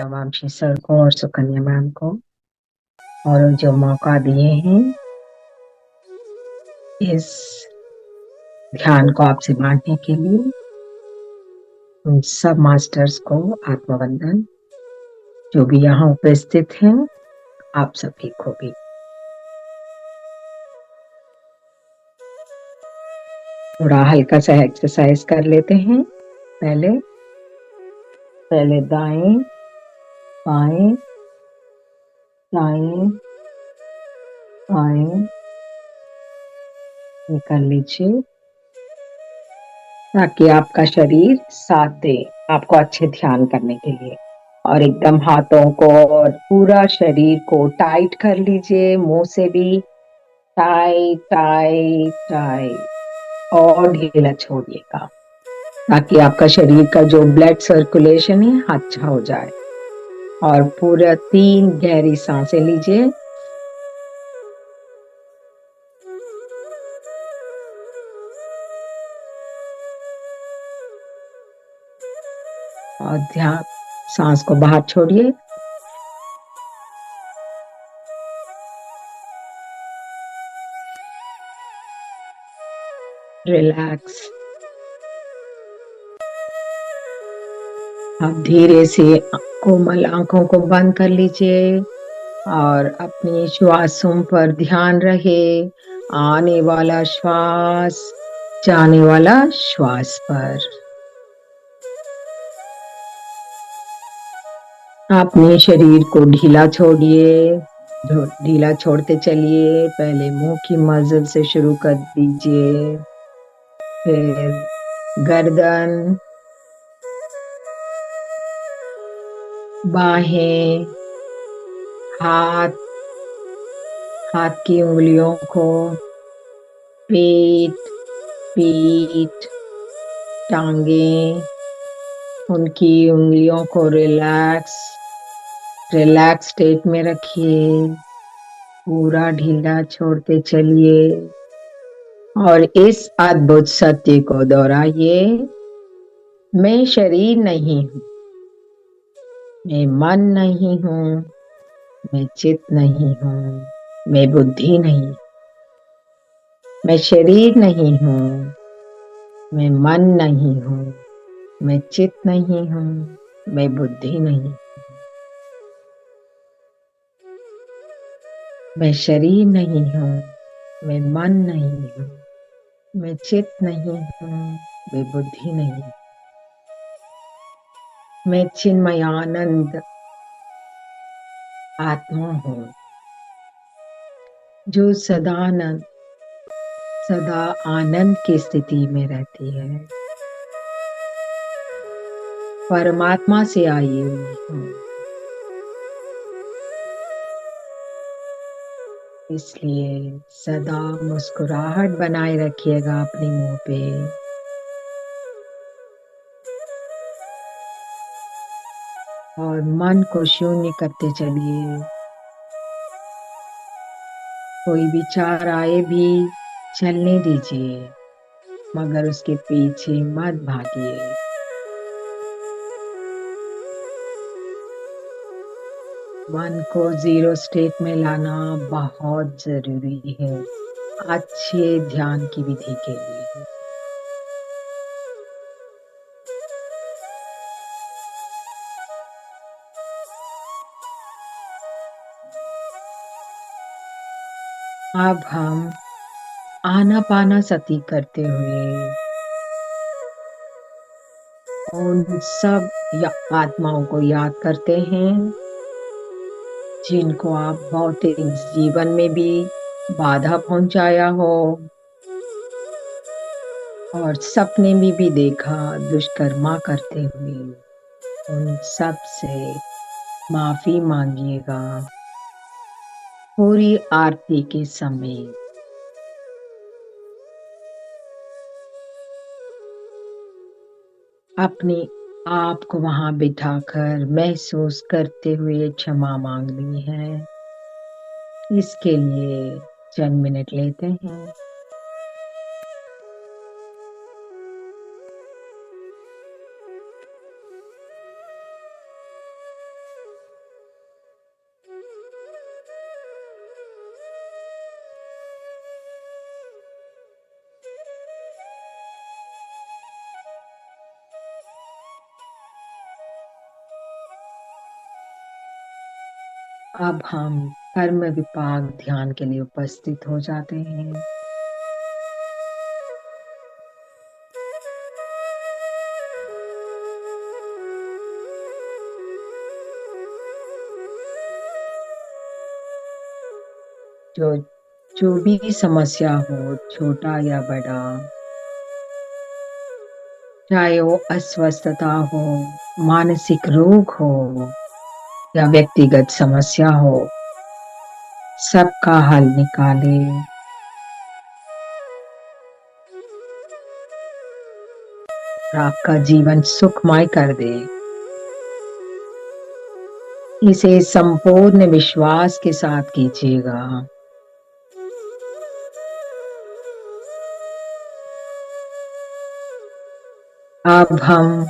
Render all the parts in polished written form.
Vamshi sir को और Sukanya ma'am को, और जो मौका दिए हैं इस ध्यान को आपसे बांटने के लिए, उन सब मास्टर्स को आत्मवंदन, जो भी यहाँ उपस्थित हैं, आप सभी को भी। थोड़ा हल्का सा एक्सरसाइज कर लेते हैं। पहले दाएं बाएं दाएं बाएं निकल लीजिए, ताकि आपका शरीर साथ दे आपको अच्छे ध्यान करने के लिए। और एकदम हाथों को और पूरा शरीर को टाइट कर लीजिए, मुंह से भी टाइट टाइट टाइट, और ढीला छोड़िएगा, ताकि आपका शरीर का जो ब्लड सर्कुलेशन है अच्छा हो जाए। और पूरा 3 गहरी सांसें लीजिए। और ध्यान, सांस को बाहर छोड़िए। रिलैक्स। अब धीरे से कोमल आंखों को बंद कर लीजिए और अपनी श्वासों पर ध्यान रहे। आने वाला श्वास, जाने वाला श्वास पर। अपने शरीर को ढीला छोड़िए, ढीला छोड़ते चलिए। पहले मुंह की मसल से शुरू कर दीजिए, फिर गर्दन, बाहें, हाथ, हाथ की उंगलियों को, पेट, पीठ, टांगे, उनकी उंगलियों को रिलैक्स स्टेट में रखिए। पूरा ढीला छोड़ते चलिए और इस अद्भुत सत्य को दोहराइए, मैं शरीर नहीं हूँ, मैं मन नहीं हूँ, मैं चित्त नहीं हूँ, मैं बुद्धि नहीं, मैं शरीर नहीं हूँ, मैं मन नहीं हूँ, मैं चित्त नहीं हूँ, मैं बुद्धि नहीं, मैं शरीर नहीं हूँ, मैं मन नहीं हूँ, मैं चित्त नहीं हूँ, मैं बुद्धि नहीं, मैं चिन्मयानंद आत्मा हूँ, जो सदा आनंद की स्थिति में रहती है। परमात्मा से आई हुई हूँ, इसलिए सदा मुस्कुराहट बनाए रखिएगा अपने मुंह पे। और मन को शून्य करते चलिए। कोई विचार आए भी चलने दीजिए, मगर उसके पीछे मत भागिए। मन को 0 स्टेट में लाना बहुत जरूरी है अच्छे ध्यान की विधि के लिए। अब हम आनापानासती करते हुए उन सब आत्माओं को याद करते हैं जिनको आप भौतिक जीवन में भी बाधा पहुंचाया हो और सपने में भी देखा दुष्कर्मा करते हुए। उन सब से माफी मांगिएगा पूरी आरती के समय। अपने आप को वहां बिठाकर महसूस करते हुए क्षमा मांगनी है। इसके लिए चंद मिनट लेते हैं। अब हम कर्म विपाक ध्यान के लिए उपस्थित हो जाते हैं। जो जो भी समस्या हो, छोटा या बड़ा, चाहे वो अस्वस्थता हो, मानसिक रोग हो या व्यक्तिगत समस्या हो, सबका हल निकाले। और आपका जीवन सुखमय कर दे। इसे संपूर्ण विश्वास के साथ कीजिएगा। अब हम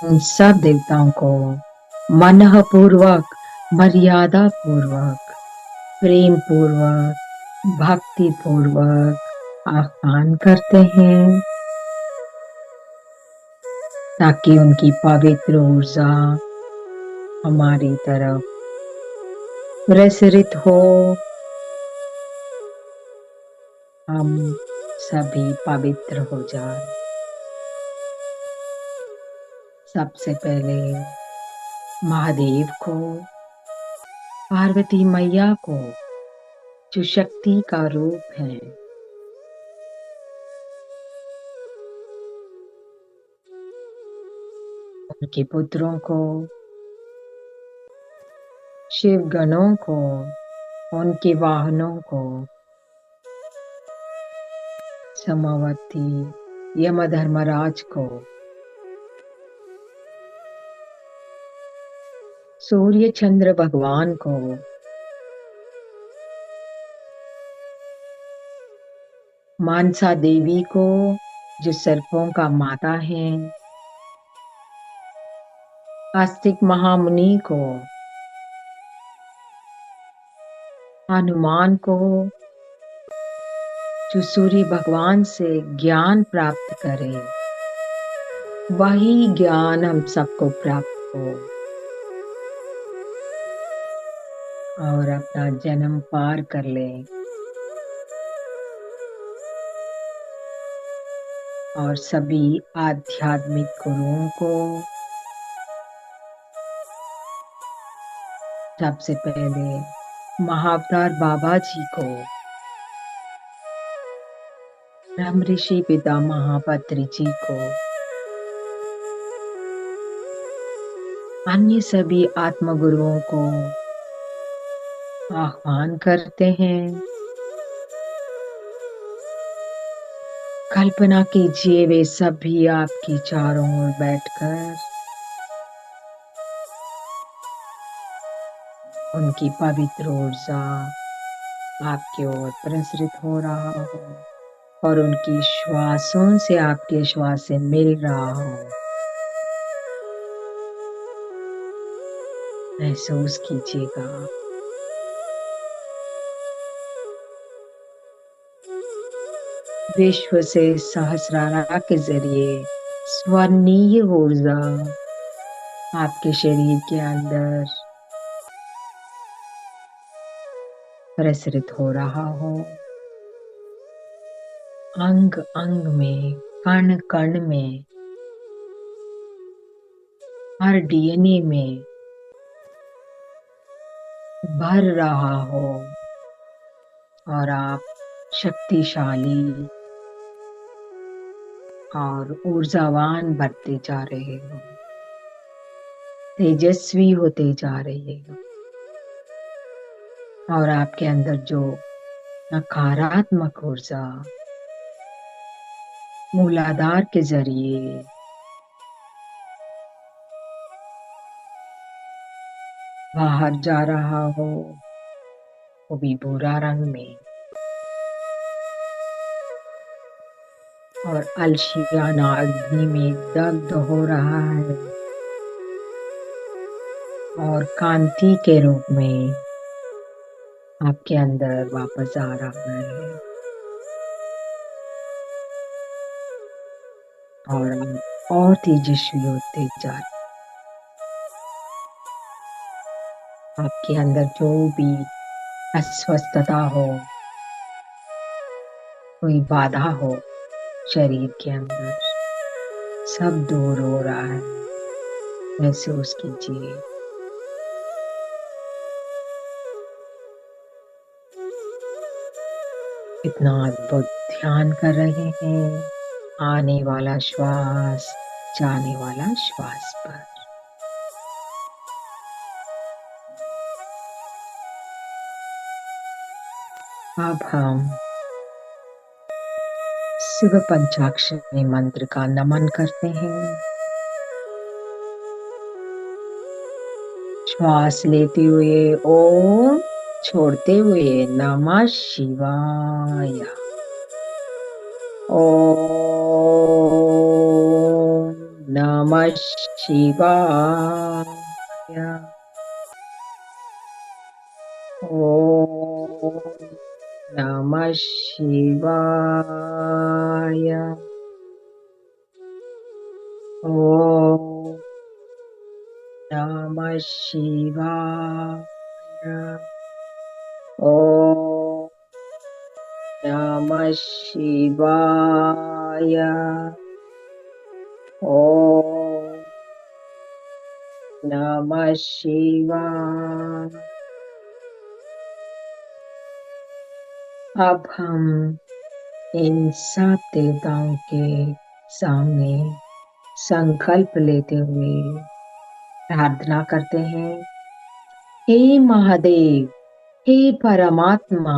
उन सब देवताओं को मनः पूर्वक, मर्यादा पूर्वक, प्रेम पूर्वक, भक्ति पूर्वक आह्वान करते हैं, ताकि उनकी पवित्र ऊर्जा हमारी तरफ प्रसरित हो। हम सभी पवित्र हो जाए। सबसे पहले महादेव को, पार्वती मैया को, जो शक्ति का रूप है, उनके पुत्रों को, शिव गणों को, उनके वाहनों को, समावर्ती यमधर्मराज को, सूर्य चंद्र भगवान को, मानसा देवी को, जो सर्पों का माता है, आस्तिक महामुनि को, हनुमान को, जो सूर्य भगवान से ज्ञान प्राप्त करे, वही ज्ञान हम सबको प्राप्त हो और अपना जन्म पार कर ले। और सभी आध्यात्मिक गुरुओं को, सबसे पहले महाअवतार बाबा जी को, ब्रह्म ऋषि पिता महापत्री जी को, अन्य सभी आत्मगुरुओं को आह्वान करते हैं। कल्पना कीजिए वे सभी आपकी चारों ओर बैठकर उनकी पवित्र ऊर्जा आपकी ओर प्रसरित हो रहा हो और उनकी श्वासों से आपके श्वास से मिल रहा हो। महसूस कीजिएगा। विश्व से सहस्रारा के जरिए स्वर्णीय ऊर्जा आपके शरीर के अंदर प्रसरित हो रहा हो। अंग अंग में, कण कण में, हर डीएनए में भर रहा हो और आप शक्तिशाली और ऊर्जावान बढ़ते जा रहे हो, तेजस्वी होते जा रहे हो। और आपके अंदर जो नकारात्मक ऊर्जा मूलाधार के जरिए बाहर जा रहा हो, वो भी भूरा रंग में, और अलशियाना अग्नि में दग्ध हो रहा है और कांति के रूप में आपके अंदर वापस आ रहा है। और आप और तेजस्वी होते जा रहे। आपके अंदर जो भी अस्वस्थता हो, कोई बाधा हो शरीर के अंदर, सब दूर हो रहा है, महसूस कीजिए। कितना अद्भुत ध्यान कर रहे हैं, आने वाला श्वास, जाने वाला श्वास पर। अब हम शिव पंचाक्षरी मंत्र का नमन करते हैं। श्वास लेते हुए ओम, छोड़ते हुए नमः शिवाय। ओम नमः शिवाय। ओम नमः शिवाय। ओम नमः शिवाय। ओम नमः शिवाय। ओम नमः शिवाय। अब हम इन सब देवताओं के सामने संकल्प लेते हुए प्रार्थना करते हैं। हे महादेव, हे परमात्मा,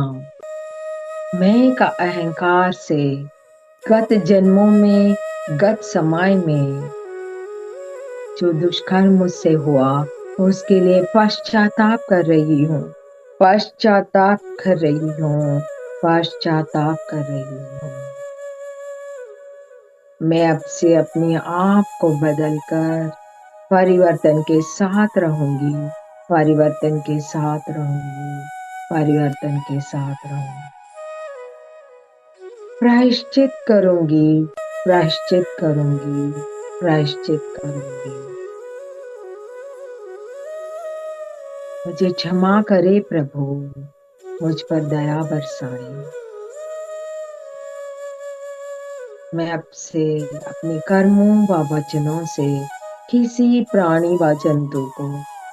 मैं का अहंकार से गत जन्मों में, गत समय में जो दुष्कर्म मुझसे हुआ, उसके लिए पश्चाताप कर रही हूँ, पश्चाताप कर रही हूँ, पश्चाताप कर रही हूँ। मैं अब से अपने आप को बदलकर परिवर्तन के साथ रहूंगी, परिवर्तन के साथ रहूंगी, परिवर्तन के साथ रहूंगी। प्रायश्चित करूंगी, प्रायश्चित करूंगी, प्रायश्चित करूंगी। मुझे क्षमा करे प्रभु, मुझ पर दया बरसाए। मैं अब से अपने कर्मों व वचनों से किसी प्राणी व जंतु को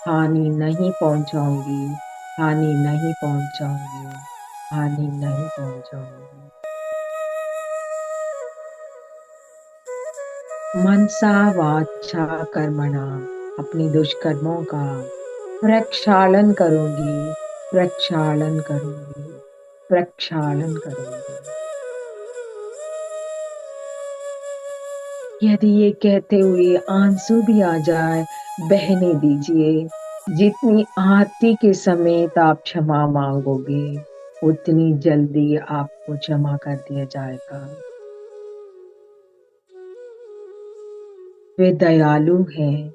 हानि नहीं पहुंचाऊंगी, हानि नहीं पहुंचाऊंगी, हानि नहीं पहुंचाऊंगी। मनसा वाचा कर्मणा अपनी दुष्कर्मों का प्रक्षालन करूंगी, प्रक्षालन करूंगी, प्रक्षालन करूंगी। यदि ये कहते हुए आंसू भी आ जाए, बहने दीजिए। जितनी आरती के समेत आप क्षमा मांगोगे, उतनी जल्दी आपको क्षमा कर दिया जाएगा। वे दयालु हैं,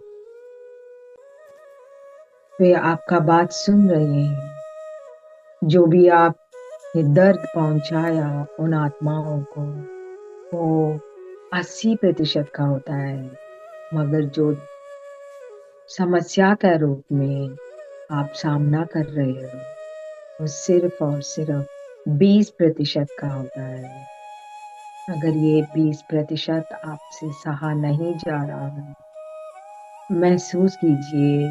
वे आपका बात सुन रहे हैं। जो भी आपने दर्द पहुंचाया उन आत्माओं को, वो 80% का होता है, मगर जो समस्या का रूप में आप सामना कर रहे हो, वो सिर्फ और सिर्फ 20% का होता है। अगर ये 20% आपसे सहा नहीं जा रहा है, महसूस कीजिए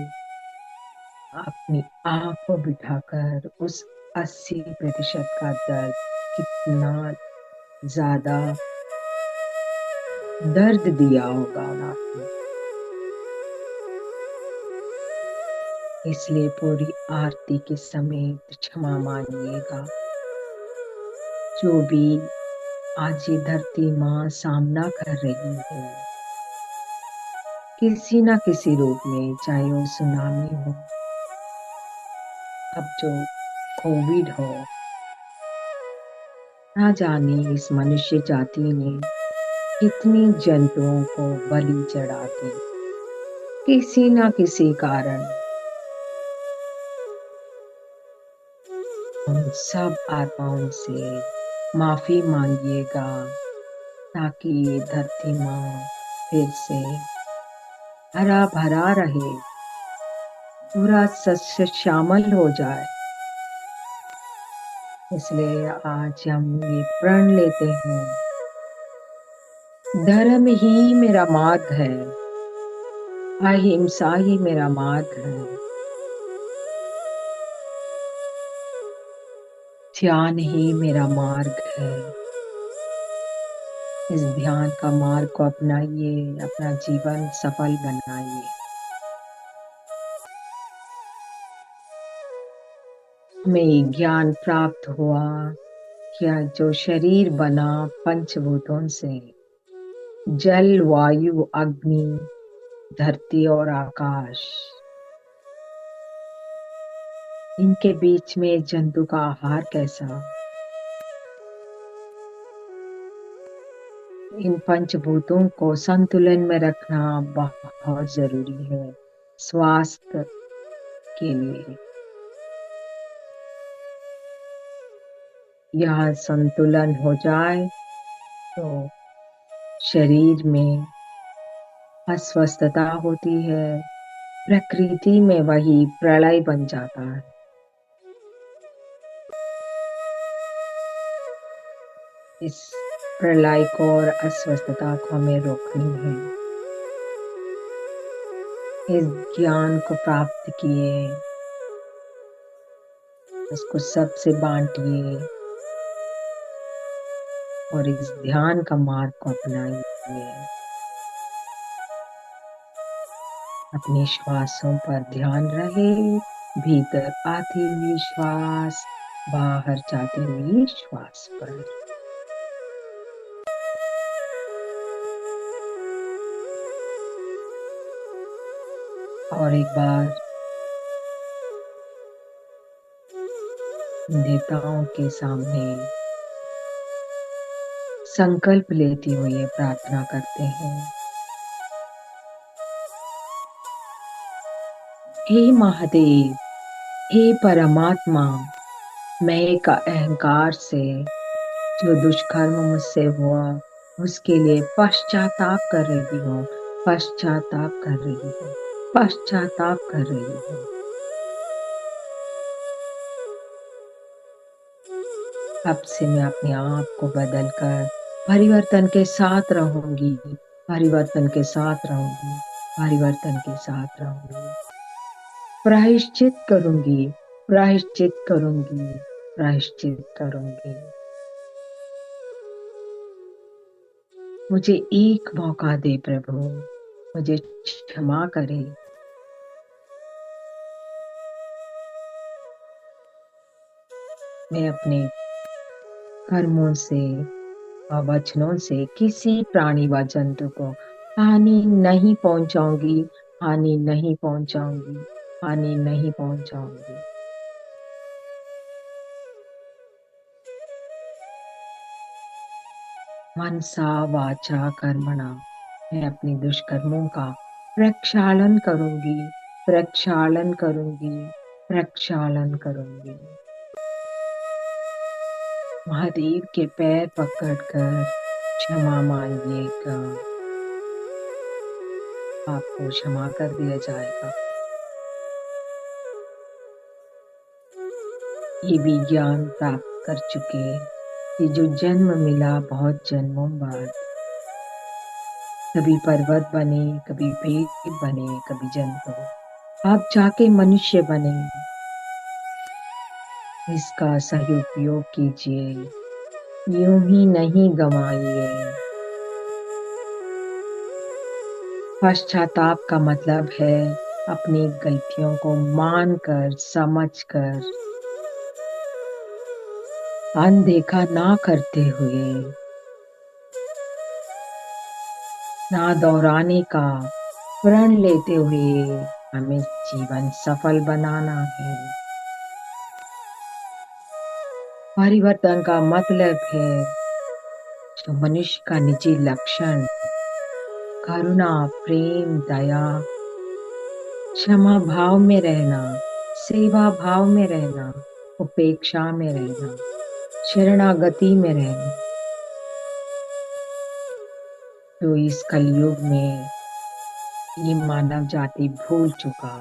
अपनी आंख को बिठाकर उस 80% का दर्द कितना ज्यादा दर्द दिया होगा आपने। इसलिए पूरी आरती के समेत क्षमा मांगिएगा। जो भी आज ये धरती माँ सामना कर रही है, किसी ना किसी रूप में, चाहे वो सुनामी हो, अब जो कोविड हो, ना जाने इस मनुष्य जाति ने कितनी जंतुओं को बलि चढ़ा दी। किसी ना किसी कारण उन सब आत्माओं से माफी मांगिएगा, ताकि ये धरती माँ फिर से हरा भरा रहे, पूरा सस्य शामिल हो जाए। इसलिए आज हम ये प्रण लेते हैं, धर्म ही मेरा मार्ग है, अहिंसा ही मेरा मार्ग है, ध्यान ही मेरा मार्ग है। इस ध्यान का मार्ग को अपनाइए, अपना जीवन सफल बनाइए। हमें ज्ञान प्राप्त हुआ क्या जो शरीर बना पंचभूतों से, जल, वायु, अग्नि, धरती और आकाश, इनके बीच में जंतु का आहार कैसा। इन पंचभूतों को संतुलन में रखना बहुत जरूरी है स्वास्थ्य के लिए। यह संतुलन हो जाए तो शरीर में अस्वस्थता होती है, प्रकृति में वही प्रलय बन जाता है। इस प्रलय को और अस्वस्थता को हमें रोकनी है। इस ज्ञान को प्राप्त किए, उसको सबसे बांटिए और इस ध्यान का मार्ग को अपनाइए। अपने श्वासों पर ध्यान रहे, भीतर आती हुई श्वास, बाहर जाती हुई श्वास पर। और एक बार देवताओं के सामने संकल्प लेते हुए प्रार्थना करते हैं। हे महादेव, हे परमात्मा, मैं एक अहंकार से जो दुष्कर्म मुझसे हुआ उसके लिए पश्चाताप कर रही हूँ, पश्चाताप कर रही हूँ, पश्चाताप कर रही हूँ। अब से मैं अपने आप को बदलकर परिवर्तन के साथ रहूंगी, परिवर्तन के साथ रहूंगी, परिवर्तन के साथ रहूंगी। प्रायश्चित करूंगी, प्रायश्चित करूंगी, प्रायश्चित करूंगी। मुझे एक मौका दे प्रभु, मुझे क्षमा करे। मैं अपने कर्मों से और वचनों से किसी प्राणी व जंतु को हानि नहीं पहुंचाऊंगी, हानि नहीं पहुंचाऊंगी, हानि नहीं पहुंचाऊंगी। मनसा वाचा कर्मणा, मैं अपने दुष्कर्मों का प्रक्षालन करूंगी, प्रक्षालन करूंगी, प्रक्षालन करूंगी। महादेव के पैर पकड़कर क्षमा मांगिएगा, आपको क्षमा कर दिया जाएगा। ये भी ज्ञान प्राप्त कर चुके कि जो जन्म मिला बहुत जन्मों बाद, कभी पर्वत बने, कभी पेड़ बने, कभी जंतु, आप जाके मनुष्य बने। इसका सही उपयोग कीजिए, यूं ही नहीं गंवाइए। पश्चाताप का मतलब है अपनी गलतियों को मानकर, समझकर, अनदेखा ना करते हुए, ना दोहराने का प्रण लेते हुए हमें जीवन सफल बनाना है। परिवर्तन का मतलब है जो मनुष्य का निजी लक्षण करुणा, प्रेम, दया, क्षमा भाव में रहना, सेवा भाव में रहना, उपेक्षा में रहना, शरणागति में रहना। तो इस कलयुग में ये मानव जाति भूल चुका।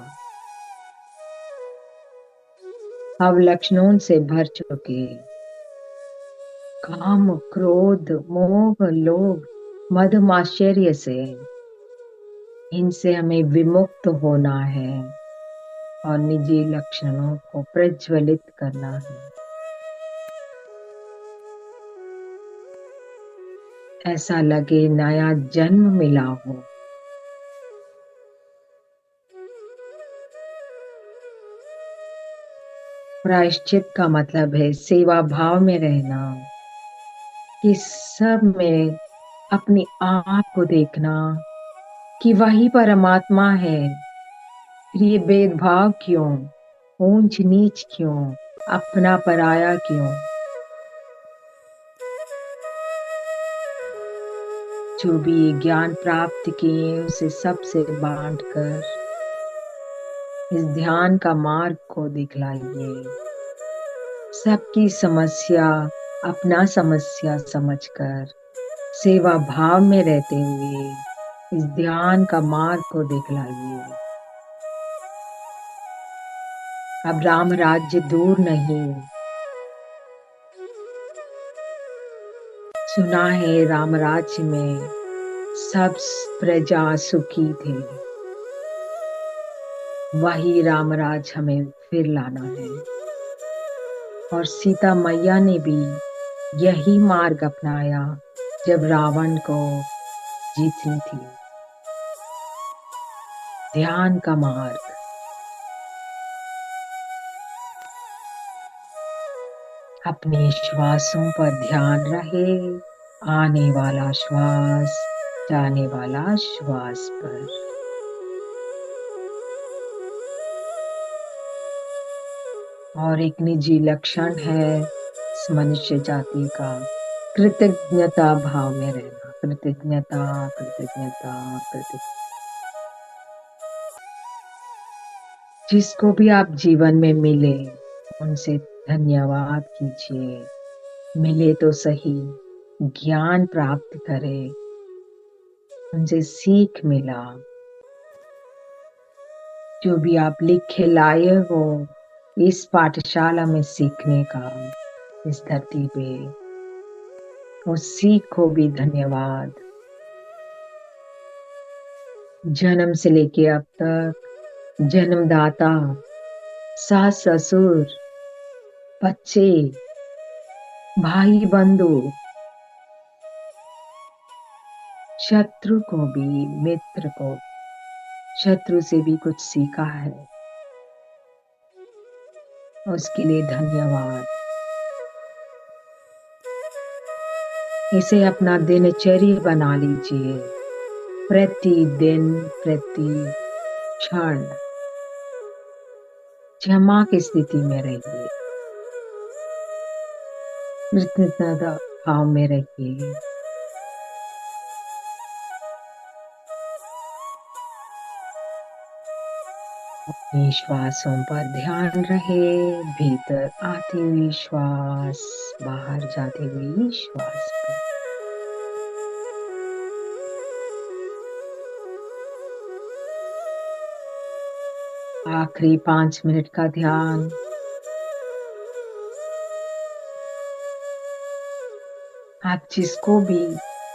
अवलक्षणों से भर चुके काम, क्रोध, मोह, लोभ, मद, आश्चर्य से, इनसे हमें विमुक्त होना है और निजी लक्षणों को प्रज्वलित करना है। ऐसा लगे नया जन्म मिला हो। प्रायश्चित का मतलब है सेवा भाव में रहना, कि सब में अपनी आप को देखना कि वही परमात्मा है। फिर ये भेदभाव क्यों, ऊंच नीच क्यों, अपना पराया क्यों? जो भी ज्ञान प्राप्त किए उसे सबसे बांटकर इस ध्यान का मार्ग को दिखलाइए। सबकी समस्या अपना समस्या समझकर सेवा भाव में रहते हुए इस ध्यान का मार्ग को दिखलाइए। अब राम राज्य दूर नहीं। सुना है राम राज्य में सब प्रजा सुखी थे। वही रामराज हमें फिर लाना है। और सीता मैया ने भी यही मार्ग अपनाया जब रावण को जीतनी थी। ध्यान का मार्ग। अपने श्वासों पर ध्यान रहे, आने वाला श्वास, जाने वाला श्वास पर। और एक निजी लक्षण है इस मनुष्य जाति का, कृतज्ञता भाव में रहना। कृतज्ञता, कृतज्ञता, कृतज्ञता। जिसको भी आप जीवन में मिले उनसे धन्यवाद कीजिए। मिले तो सही, ज्ञान प्राप्त करे, उनसे सीख मिला। जो भी आप लिखे लाए हो इस पाठशाला में सीखने का, इस धरती पे, उस सीख को भी धन्यवाद। जन्म से लेके अब तक जन्मदाता, सास ससुर, बच्चे, भाई बंधु, शत्रु को भी, मित्र को, शत्रु से भी कुछ सीखा है, उसके लिए धन्यवाद। इसे अपना दिनचर्या बना लीजिए। प्रतिदिन, प्रति क्षण क्षमा की स्थिति में रहिए, कृतज्ञता भाव में रहिए। अपने श्वासों पर ध्यान रहे। भीतर आती हुई श्वास, बाहर जाती हुई श्वास पर। आखिरी 5 मिनट का ध्यान। आप जिसको भी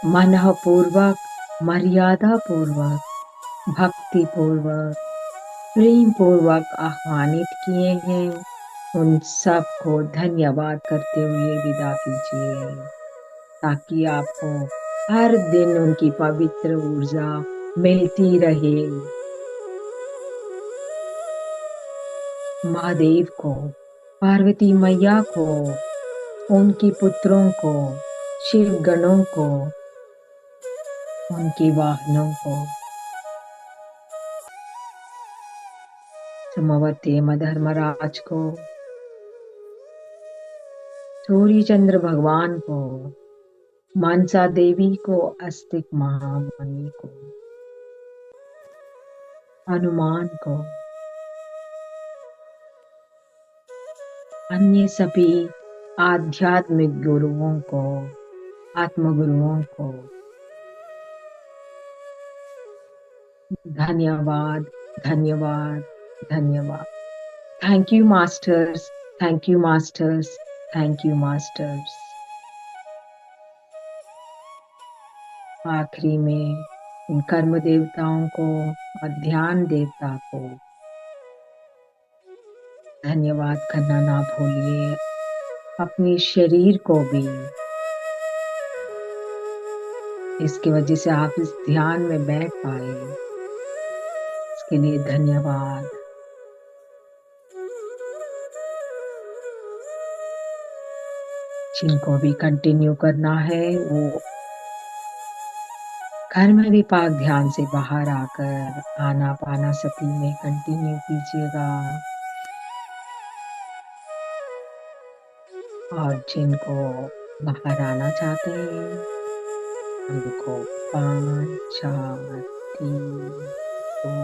मनपूर्वक, मर्यादा पूर्वक, भक्ति पूर्वक, प्रेम पूर्वक आह्वानित किए हैं उन सबको धन्यवाद करते हुए विदा कीजिए, ताकि आपको हर दिन उनकी पवित्र ऊर्जा मिलती रहे। महादेव को, पार्वती मैया को, उनके पुत्रों को, शिव गणों को, उनके वाहनों को, समवर्ती धर्मराज को, सूर्य चंद्र भगवान को, मनसा देवी को, अस्तिक महामुनि को, हनुमान को, अन्य सभी आध्यात्मिक गुरुओं को, आत्मगुरुओं को धन्यवाद, धन्यवाद, धन्यवाद। Thank you masters, thank you masters, thank you masters. आखिरी में इन कर्म देवताओं को और ध्यान देवता को धन्यवाद करना ना भूलिए। अपने शरीर को भी, इसकी वजह से आप इस ध्यान में बैठ पाए, इसके लिए धन्यवाद। जिनको भी कंटिन्यू करना है वो घर में भी पाक ध्यान से बाहर आकर आनापानसति में कंटिन्यू कीजिएगा। और जिनको बाहर आना चाहते हैं उनको 5 4 3 2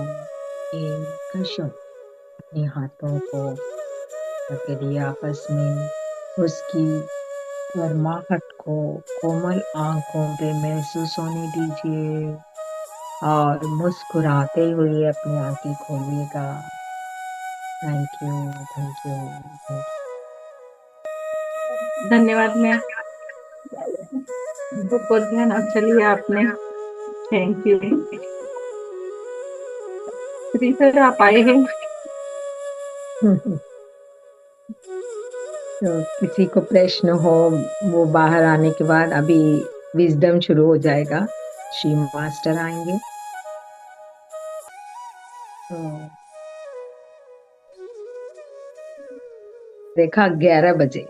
1 शुभ अपने हाथों को हथेली आपस में उसकी गर्माहट को कोमल आंखों पे महसूस होने दीजिए और मुस्कुराते हुए अपनी आंखें खोलिएगा। Thank you, thank you, thank you. धन्यवाद मैम, बहुत ध्यान अच्छा लिया आपने। Thank you. श्री सर आप आए हैं। तो किसी को प्रश्न हो वो बाहर आने के बाद, अभी विजडम शुरू हो जाएगा, श्री मास्टर आएंगे। तो देखा 11 बजे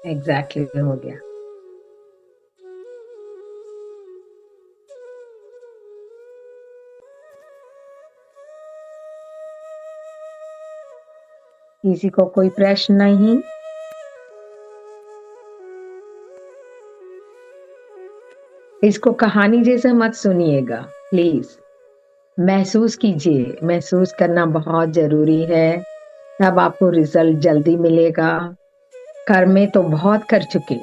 एग्जैक्टली हो गया। किसी को कोई प्रश्न नहीं? इसको कहानी जैसे मत सुनिएगा प्लीज, महसूस कीजिए। महसूस करना बहुत जरूरी है, तब आपको रिजल्ट जल्दी मिलेगा। कर्म में तो बहुत कर चुके,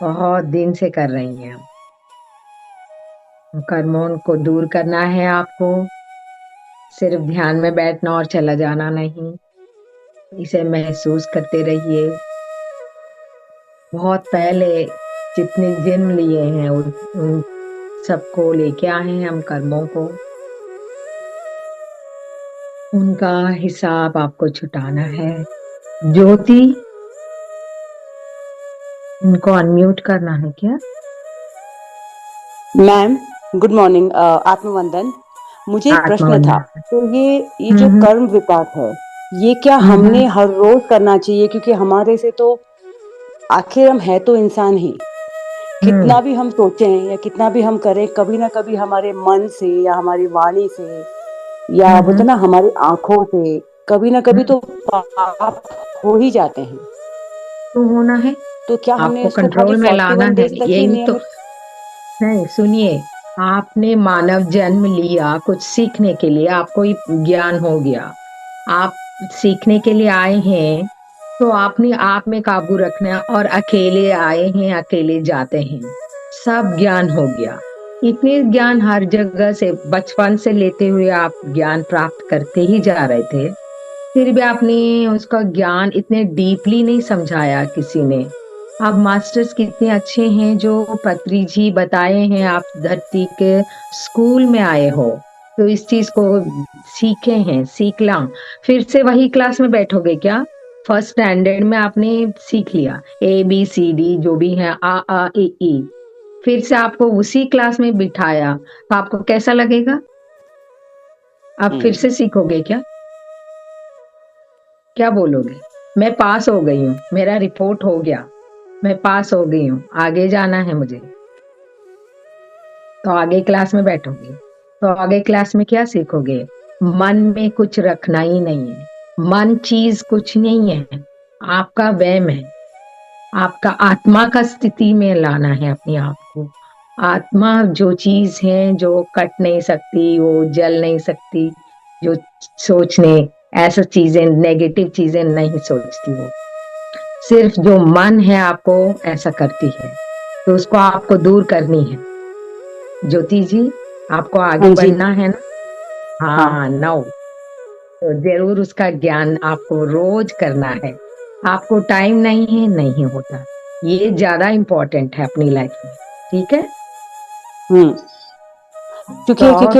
बहुत दिन से कर रही हैं हम। कर्मों को दूर करना है आपको, सिर्फ ध्यान में बैठना और चला जाना नहीं। इसे महसूस करते रहिए। बहुत पहले जितने जन्म लिए हैं उन सबको लेके आए हैं हम, कर्मों को। उनका हिसाब आपको छुटाना है। ज्योति, इनको अनम्यूट करना है क्या? मैम गुड मॉर्निंग, आत्मवंदन। मुझे एक प्रश्न था। तो ये जो कर्म विपाक है, ये क्या हमने हर रोज करना चाहिए? क्योंकि हमारे से तो आखिर हम है तो इंसान ही, कितना भी हम सोचें या कितना भी हम करें, कभी ना कभी हमारे मन से या हमारी वाणी से या बोलते ना हमारी आंखों से कभी ना कभी तो पाप हो ही जाते हैं। तो होना है, तो क्या हमने आपको इसको कंट्रोल में लाना 41 है। डेज तक ही यही तो नियमित? नहीं, सुनिए, आपने मानव जन्म लिया कुछ सीखने के लिए, आपको ज्ञान हो गया, आप सीखने के लिए आए हैं, तो आपने आप में काबू रखना है। और अकेले आए हैं, अकेले जाते हैं, सब ज्ञान हो गया। इतने ज्ञान हर जगह से बचपन से लेते हुए आप ज्ञान प्राप्त करते ही जा रहे थे, फिर भी आपने उसका ज्ञान इतने डीपली नहीं समझाया किसी ने। आप मास्टर्स कितने अच्छे हैं जो पत्री जी बताए हैं, आप धरती के स्कूल में आए हो तो इस चीज को सीखे हैं, सीख ला। फिर से वही क्लास में बैठोगे क्या? फर्स्ट स्टैंडर्ड में आपने सीख लिया ABCD जो भी है, आ ई ई, फिर से आपको उसी क्लास में बिठाया तो आपको कैसा लगेगा? आप फिर से सीखोगे क्या? क्या बोलोगे? मैं पास हो गई हूँ, मेरा रिपोर्ट हो गया, मैं पास हो गई हूँ, आगे जाना है मुझे, तो आगे क्लास में बैठोगे। तो आगे क्लास में क्या सीखोगे? मन में कुछ रखना ही नहीं है। मन चीज कुछ नहीं है, आपका वहम है। आपका आत्मा का स्थिति में लाना है अपने आप को। आत्मा जो चीज है, जो कट नहीं सकती, वो जल नहीं सकती, जो सोचने ऐसा चीजें, नेगेटिव चीजें नहीं सोचती, वो सिर्फ जो मन है आपको ऐसा करती है, तो उसको आपको दूर करनी है। ज्योति जी, आपको आगे बढ़ना है ना? हाँ, नौ तो जरूर उसका ज्ञान आपको रोज करना है। आपको टाइम नहीं है, नहीं होता। ये ज्यादा इम्पोर्टेंट है अपनी लाइफ में, ठीक है। क्योंकि बहुत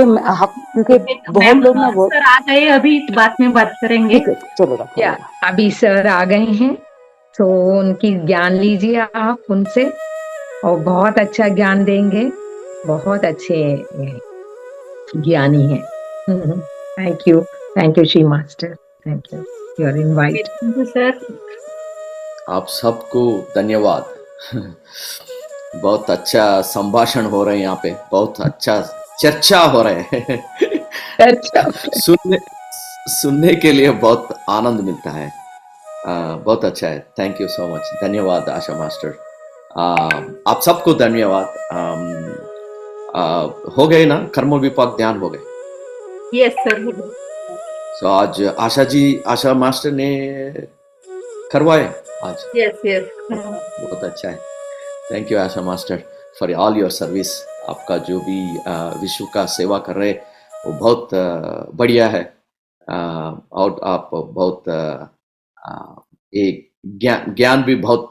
मैम लोग ना वो सर आ गए, अभी बाद में बात करेंगे। ठीक है, चलेगा क्या चलेगा। अभी सर आ गए हैं, तो उनकी ज्ञान लीजिए आप उनसे, और बहुत अच्छा ज्ञान देंगे। बहुत अच्छे ज्ञानी हैं। Thank you Shri master, thank you your invite. Thank you sir. आप सबको धन्यवाद। बहुत अच्छा संभाषण हो रहे हैं यहाँ पे, बहुत अच्छा चर्चा हो रहे हैं। अच्छा, सुनने सुनने के लिए बहुत आनंद मिलता है। बहुत अच्छा है। Thank you so much. धन्यवाद आशा मास्टर। आप सबको धन्यवाद। हो गए ना कर्म विपाक ध्यान हो गए। Yes sir. सो आज आशा मास्टर ने करवाए आज। Yes yes. बहुत अच्छा है। Thank you Asha master for all your service. आपका जो भी विश्व का सेवा कर रहे वो बहुत बढ़िया है। और आप बहुत एक ज्ञान भी बहुत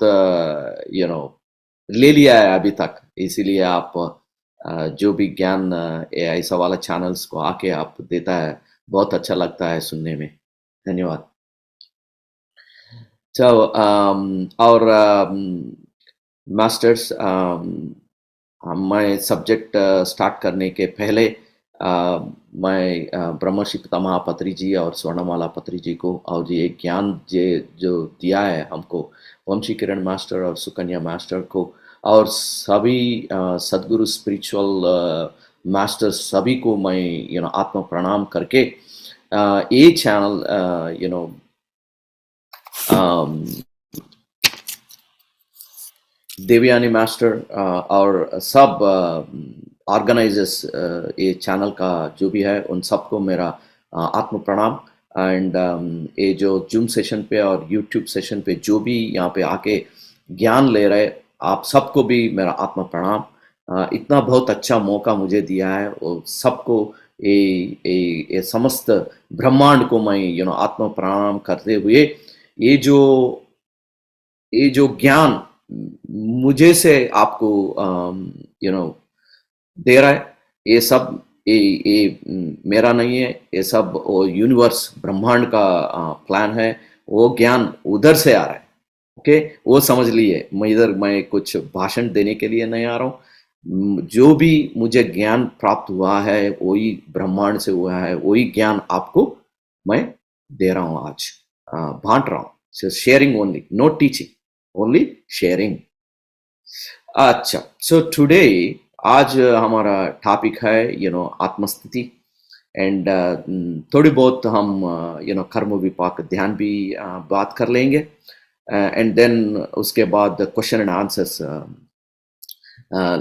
ले लिया है अभी तक, इसीलिए आप जो भी ज्ञान ऐसा वाला चैनल्स को आके आप देता है, बहुत अच्छा लगता है सुनने में। धन्यवाद। So, our मास्टर्स, मैं सब्जेक्ट स्टार्ट करने के पहले मैं ब्रह्मर्षि पितामह पत्री जी और स्वर्णमाला पत्री जी को और ये ज्ञान जो दिया है हमको, वंशी किरण मास्टर और सुकन्या मास्टर को और सभी सदगुरु स्पिरिचुअल मास्टर सभी को मैं आत्मा प्रणाम करके ये चैनल देवयानी मास्टर और सब ऑर्गेनाइजर्स ये चैनल का जो भी है उन सबको मेरा आत्म प्रणाम। एंड ये जो जूम सेशन पे और यूट्यूब सेशन पे जो भी यहाँ पे आके ज्ञान ले रहे, आप सबको भी मेरा आत्म प्रणाम। इतना बहुत अच्छा मौका मुझे दिया है, वो सबको ये समस्त ब्रह्मांड को मैं आत्म प्रणाम करते हुए ये जो ज्ञान मुझे से आपको दे रहा है, ये सब ये मेरा नहीं है, ये सब वो यूनिवर्स ब्रह्मांड का प्लान है। वो ज्ञान उधर से आ रहा है। ओके, वो समझ लिए। मैं कुछ भाषण देने के लिए नहीं आ रहा हूँ। जो भी मुझे ज्ञान प्राप्त हुआ है वही ब्रह्मांड से हुआ है, वही ज्ञान आपको मैं दे रहा हूँ आज, बांट रहा हूँ। Sharing only, no teaching, only sharing. अच्छा, सो टुडे आज हमारा टॉपिक है आत्मस्थिति। एंड थोड़ी बहुत हम कर्म विपाक ध्यान भी बात कर लेंगे। एंड देन उसके बाद क्वेश्चन एंड आंसर्स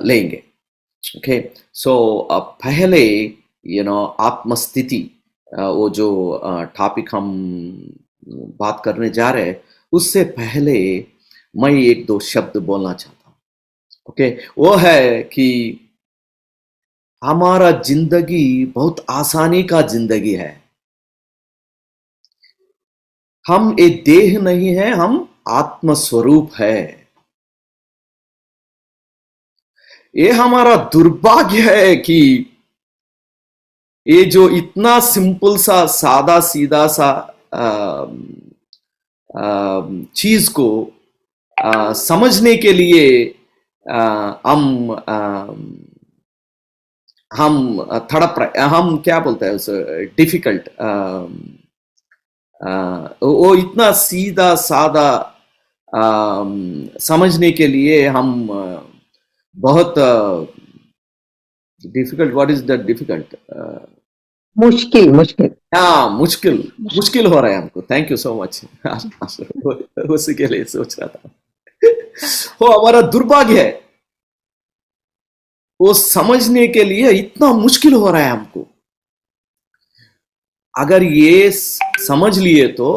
लेंगे। ओके, सो पहले आत्मस्थिति, वो जो टॉपिक हम बात करने जा रहे हैं, उससे पहले मैं एक दो शब्द बोलना चाहता हूँ। ओके, वो है कि हमारा जिंदगी बहुत आसानी का जिंदगी है। हम एक देह नहीं है, हम आत्म स्वरूप है। ये हमारा दुर्भाग्य है कि ये जो इतना सिंपल सा सादा सीधा सा चीज को समझने के लिए हम हम क्या बोलते हैं उसे, डिफिकल्ट, वो इतना सीधा सादा समझने के लिए हम बहुत difficult. What is the difficult? मुश्किल मुश्किल। हाँ, मुश्किल हो रहा है हमको। Thank you so much. उसी के लिए सोच रहा था। वो हमारा दुर्भाग्य है, वो समझने के लिए इतना मुश्किल हो रहा है हमको। अगर ये समझ लिए तो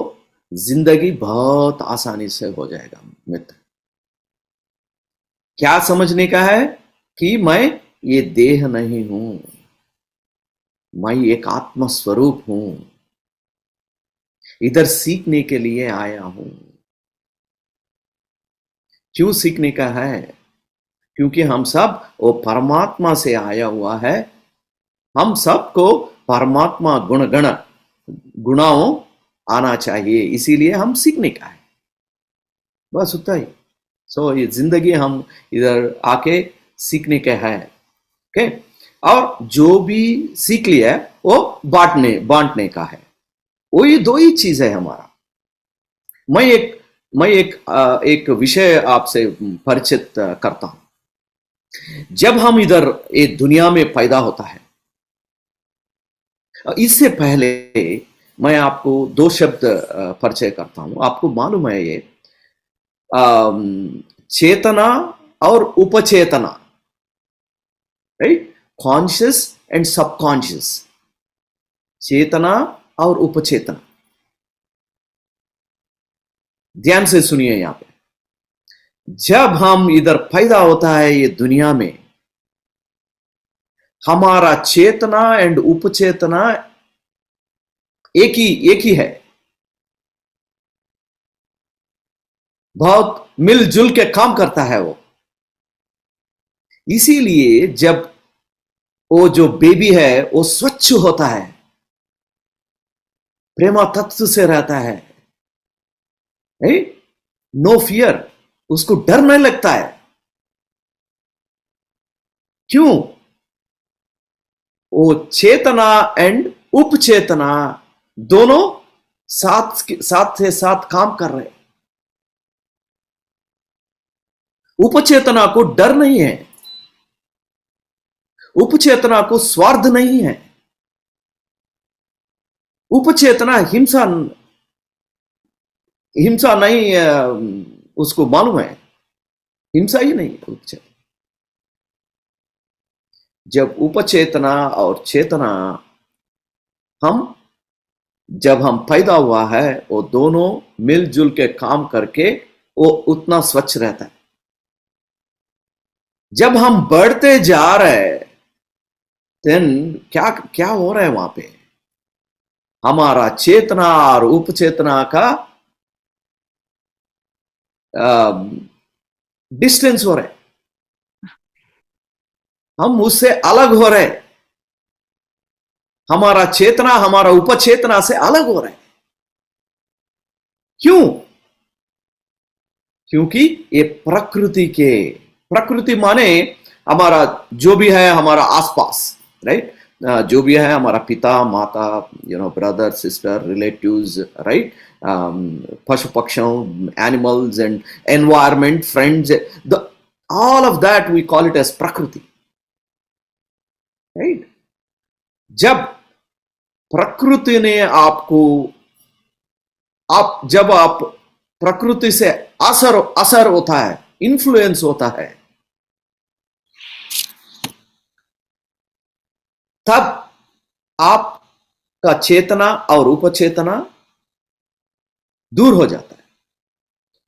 जिंदगी बहुत आसानी से हो जाएगा मित्र। क्या समझने का है कि मैं ये देह नहीं हूं, मैं एक आत्म स्वरूप हूं, इधर सीखने के लिए आया हूं। क्यों सीखने का है? क्योंकि हम सब वो परमात्मा से आया हुआ है। हम सबको परमात्मा गुणाओं आना चाहिए, इसीलिए हम सीखने का है, बस उतना ही। सो ये जिंदगी हम इधर आके सीखने का है। ओके, और जो भी सीख लिया है वो बांटने का है। वो ये दो ही चीज है हमारा। मैं एक विषय आपसे परिचित करता हूं। जब हम इधर एक दुनिया में पैदा होता है, इससे पहले मैं आपको दो शब्द परिचय करता हूं। आपको मालूम है ये चेतना और उपचेतना, राइट? कॉन्शियस एंड सबकॉन्शियस, चेतना और उपचेतना। ध्यान से सुनिए यहां पे। जब हम इधर पैदा होता है ये दुनिया में, हमारा चेतना एंड उपचेतना एक ही है, बहुत मिलजुल के काम करता है वो। इसीलिए जब वो जो बेबी है वो स्वच्छ होता है, प्रेमा तत्व से रहता है, नो फियर, उसको डर नहीं लगता है। क्यों? वो चेतना एंड उपचेतना दोनों साथ से साथ काम कर रहे हैं। उपचेतना को डर नहीं है, उपचेतना को स्वार्थ नहीं है, उपचेतना हिंसा नहीं, उसको मालूम है हिंसा ही नहीं है उपचेतना। जब उपचेतना और चेतना जब हम पैदा हुआ है, वो दोनों मिलजुल के काम करके वो उतना स्वच्छ रहता है। जब हम बढ़ते जा रहे देन क्या क्या हो रहा है वहां पे? हमारा चेतना और उपचेतना का डिस्टेंस हो रहा है, हम उससे अलग हो रहे हैं। हमारा चेतना हमारा उपचेतना से अलग हो रहा है। क्यों? क्योंकि ये प्रकृति माने हमारा जो भी है, हमारा आसपास, राइट? जो भी है, हमारा पिता माता, ब्रदर सिस्टर, रिलेटिव्स, राइट? पशु पक्षियों, animals and environment, friends, all of that we call it as प्रकृति, राइट? जब प्रकृति ने जब आप प्रकृति से असर होता है, इन्फ्लुएंस होता है, तब आपका चेतना और उपचेतना दूर हो जाता है।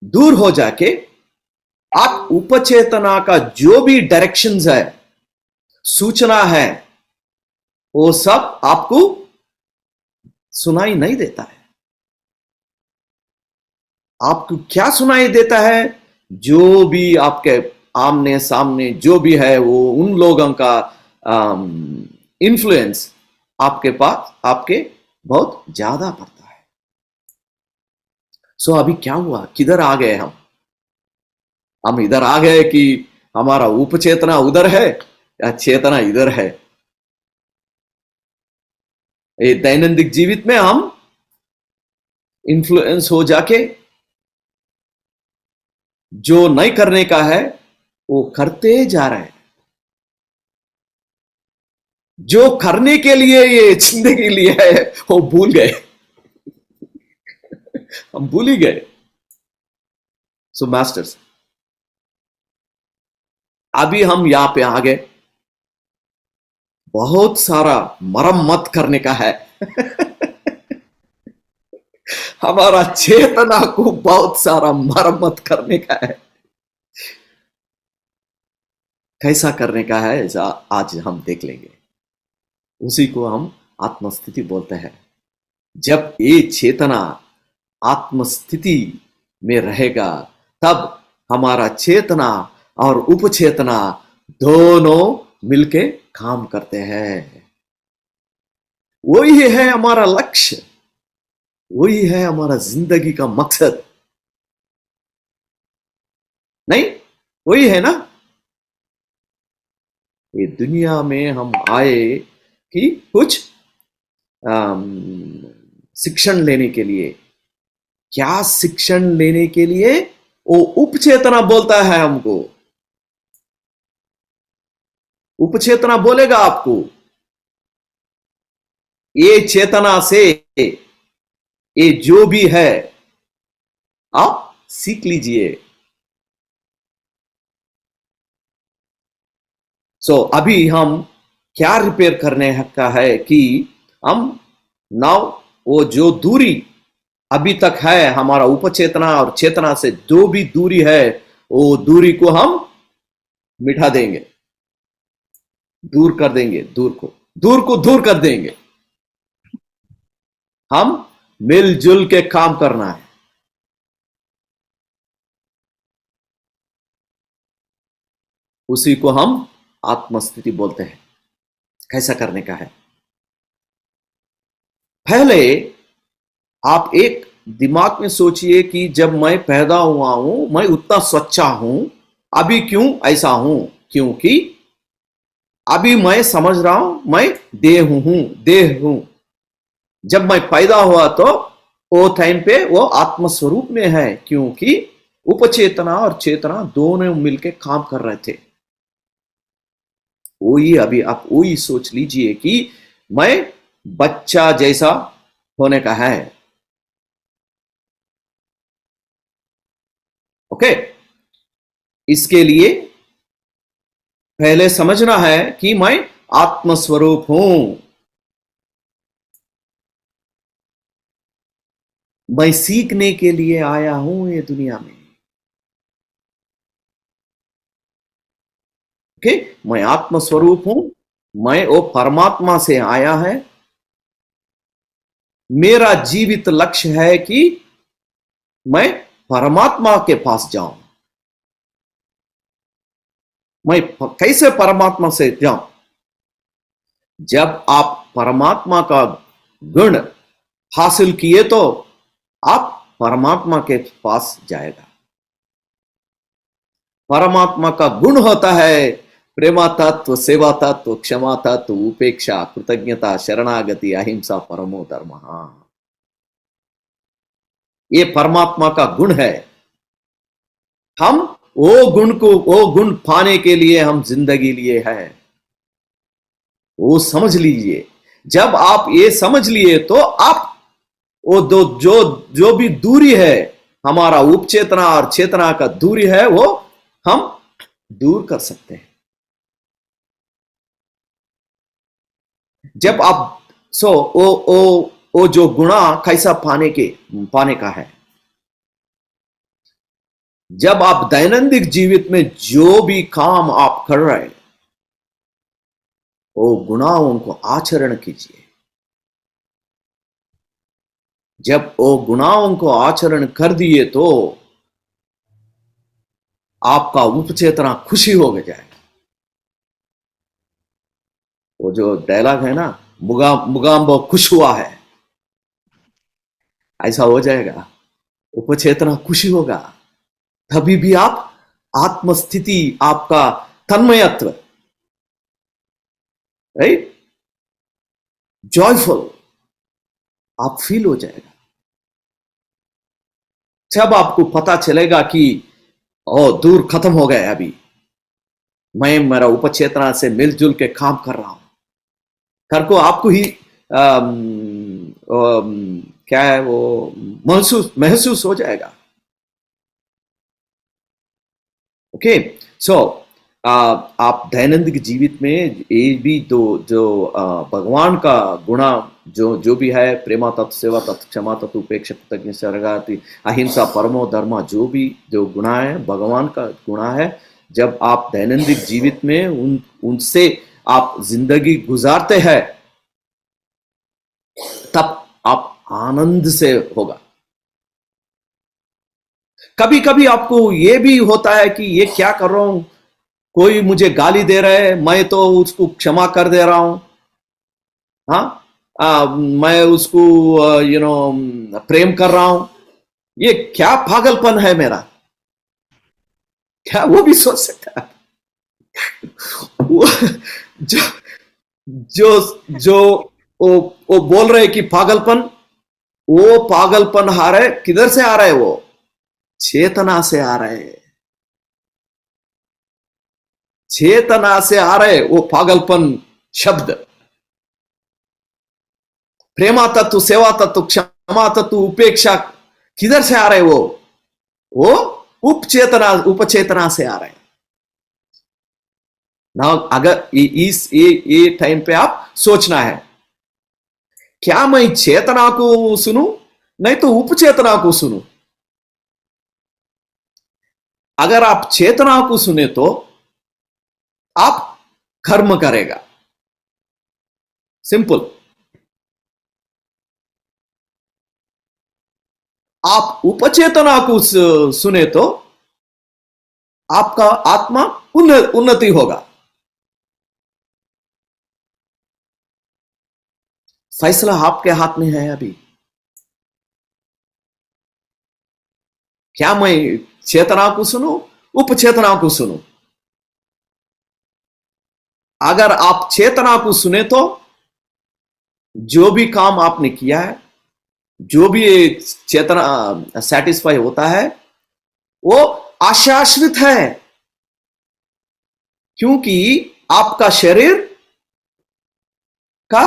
दूर हो जाके आप उपचेतना का जो भी डायरेक्शंस है, सूचना है, वो सब आपको सुनाई नहीं देता है। आपको क्या सुनाई देता है? जो भी आपके आमने सामने जो भी है, वो उन लोगों का इन्फ्लुएंस आपके पास आपके बहुत ज्यादा पड़ता है। सो अभी क्या हुआ? किधर आ गए हम इधर आ गए कि हमारा उपचेतना उधर है या चेतना इधर है। ये दैनंदिन जीवित में हम इन्फ्लुएंस हो जाके जो नहीं करने का है वो करते जा रहे हैं। जो करने के लिए ये जिंदगी लिए है वो भूल गए। हम भूल ही गए। सो मास्टर्स, अभी हम यहां पे आ गए, बहुत सारा मरम्मत करने का है। हमारा चेतना को बहुत सारा मरम्मत करने का है। कैसा करने का है आज हम देख लेंगे। उसी को हम आत्मस्थिति बोलते हैं। जब ये चेतना आत्मस्थिति में रहेगा, तब हमारा चेतना और उपचेतना दोनों मिलके काम करते हैं। वही है हमारा लक्ष्य, वही है हमारा जिंदगी का मकसद, नहीं? वही है ना? ये दुनिया में हम आए कि कुछ शिक्षण लेने के लिए। क्या शिक्षण लेने के लिए? वो उपचेतना बोलता है हमको। उपचेतना बोलेगा आपको, ये चेतना से ये जो भी है आप सीख लीजिए। अभी हम क्या रिपेयर करने का है कि हम नाउ वो जो दूरी अभी तक है हमारा उपचेतना और चेतना से, जो भी दूरी है वो दूरी को हम मिटा देंगे, दूर कर देंगे, दूर को दूर कर देंगे। हम मिलजुल के काम करना है। उसी को हम आत्मस्थिति बोलते हैं। कैसा करने का है? पहले आप एक दिमाग में सोचिए कि जब मैं पैदा हुआ हूं मैं उतना सच्चा हूं, अभी क्यों ऐसा हूं? क्योंकि अभी मैं समझ रहा हूं मैं देह हूं। जब मैं पैदा हुआ तो वो टाइम पे वो आत्मस्वरूप में है, क्योंकि उपचेतना और चेतना दोनों मिलके काम कर रहे थे। वही अभी आप वही सोच लीजिए कि मैं बच्चा जैसा होने का है। ओके, इसके लिए पहले समझना है कि मैं आत्मस्वरूप हूं। मैं सीखने के लिए आया हूं ये दुनिया में। ओके, मैं आत्मस्वरूप हूं, मैं वो परमात्मा से आया है। मेरा जीवित लक्ष्य है कि मैं परमात्मा के पास जाऊं। मैं कैसे परमात्मा से जाऊं? जब आप परमात्मा का गुण हासिल किए तो आप परमात्मा के पास जाएगा। परमात्मा का गुण होता है प्रेमा तत्व, सेवा तत्व, क्षमा तत्व, उपेक्षा, कृतज्ञता, शरणागति, अहिंसा, परमो धर्म। ये परमात्मा का गुण है। हम वो गुण पाने के लिए हम जिंदगी लिए है, वो समझ लीजिए। जब आप ये समझ लिए तो आप वो जो भी दूरी है हमारा उपचेतना और चेतना का दूरी है वो हम दूर कर सकते हैं। जब आप वो जो गुणा कैसा पाने का है? जब आप दैनंदिन जीवित में जो भी काम आप कर रहे हैं वो गुणाओं को आचरण कीजिए। जब वो गुणाओं को आचरण कर दिए तो आपका उपचेतना खुशी हो जाएगा। वो जो डायलॉग है ना, मुगाम्बो खुश हुआ है, ऐसा हो जाएगा। उपचेतना खुशी होगा, तभी भी आप आत्मस्थिति, आपका तन्मयत्व, राइट, जॉयफुल आप फील हो जाएगा। जब आपको पता चलेगा कि दूर खत्म हो गए, अभी मैं मेरा उपचेतना से मिलजुल के काम कर रहा हूं, कर को आपको ही क्या है वो महसूस हो जाएगा। ओके, सो आप दैनंदिन जीवित में ये भी जो भगवान का गुणा जो भी है, प्रेमा तत्व, सेवा तत्व, क्षमा तत्व, उपेक्षा, कृतज्ञ, शरणागति, अहिंसा, परमो धर्म, जो गुणा है भगवान का गुणा है। जब आप दैनंदिन जीवित में उनसे आप जिंदगी गुजारते हैं तब आप आनंद से होगा। कभी कभी आपको ये भी होता है कि ये क्या कर रहा हूं, कोई मुझे गाली दे रहा है, मैं तो उसको क्षमा कर दे रहा हूं। हाँ, मैं उसको प्रेम कर रहा हूं। ये क्या पागलपन है मेरा? क्या वो भी सोच सकता है? वो जो जो जो वो बोल रहे कि पागलपन, वो पागलपन आ रहा है, किधर से आ रहा है? वो चेतना से आ रहा है, चेतना से आ रहे वो पागलपन शब्द। प्रेमा तत्व, सेवा तत्व, क्षमा तत्व, उपेक्षा, किधर से आ रहे? वो उपचेतना से आ रहे हैं ना। अगर ये टाइम पे आप सोचना है, क्या मैं चेतना को सुनूं, नहीं तो उपचेतना को सुनूं? अगर आप चेतना को सुने तो आप कर्म करेगा, सिंपल। आप उपचेतना को सुने तो आपका आत्मा उन्नति होगा। फैसला आपके हाथ में है अभी। क्या मैं चेतना को सुनूं, उपचेतना को सुनूं? अगर आप चेतना को सुने तो जो भी काम आपने किया है, जो भी चेतना सेटिस्फाई होता है, वो अशाश्वत है। क्योंकि आपका शरीर का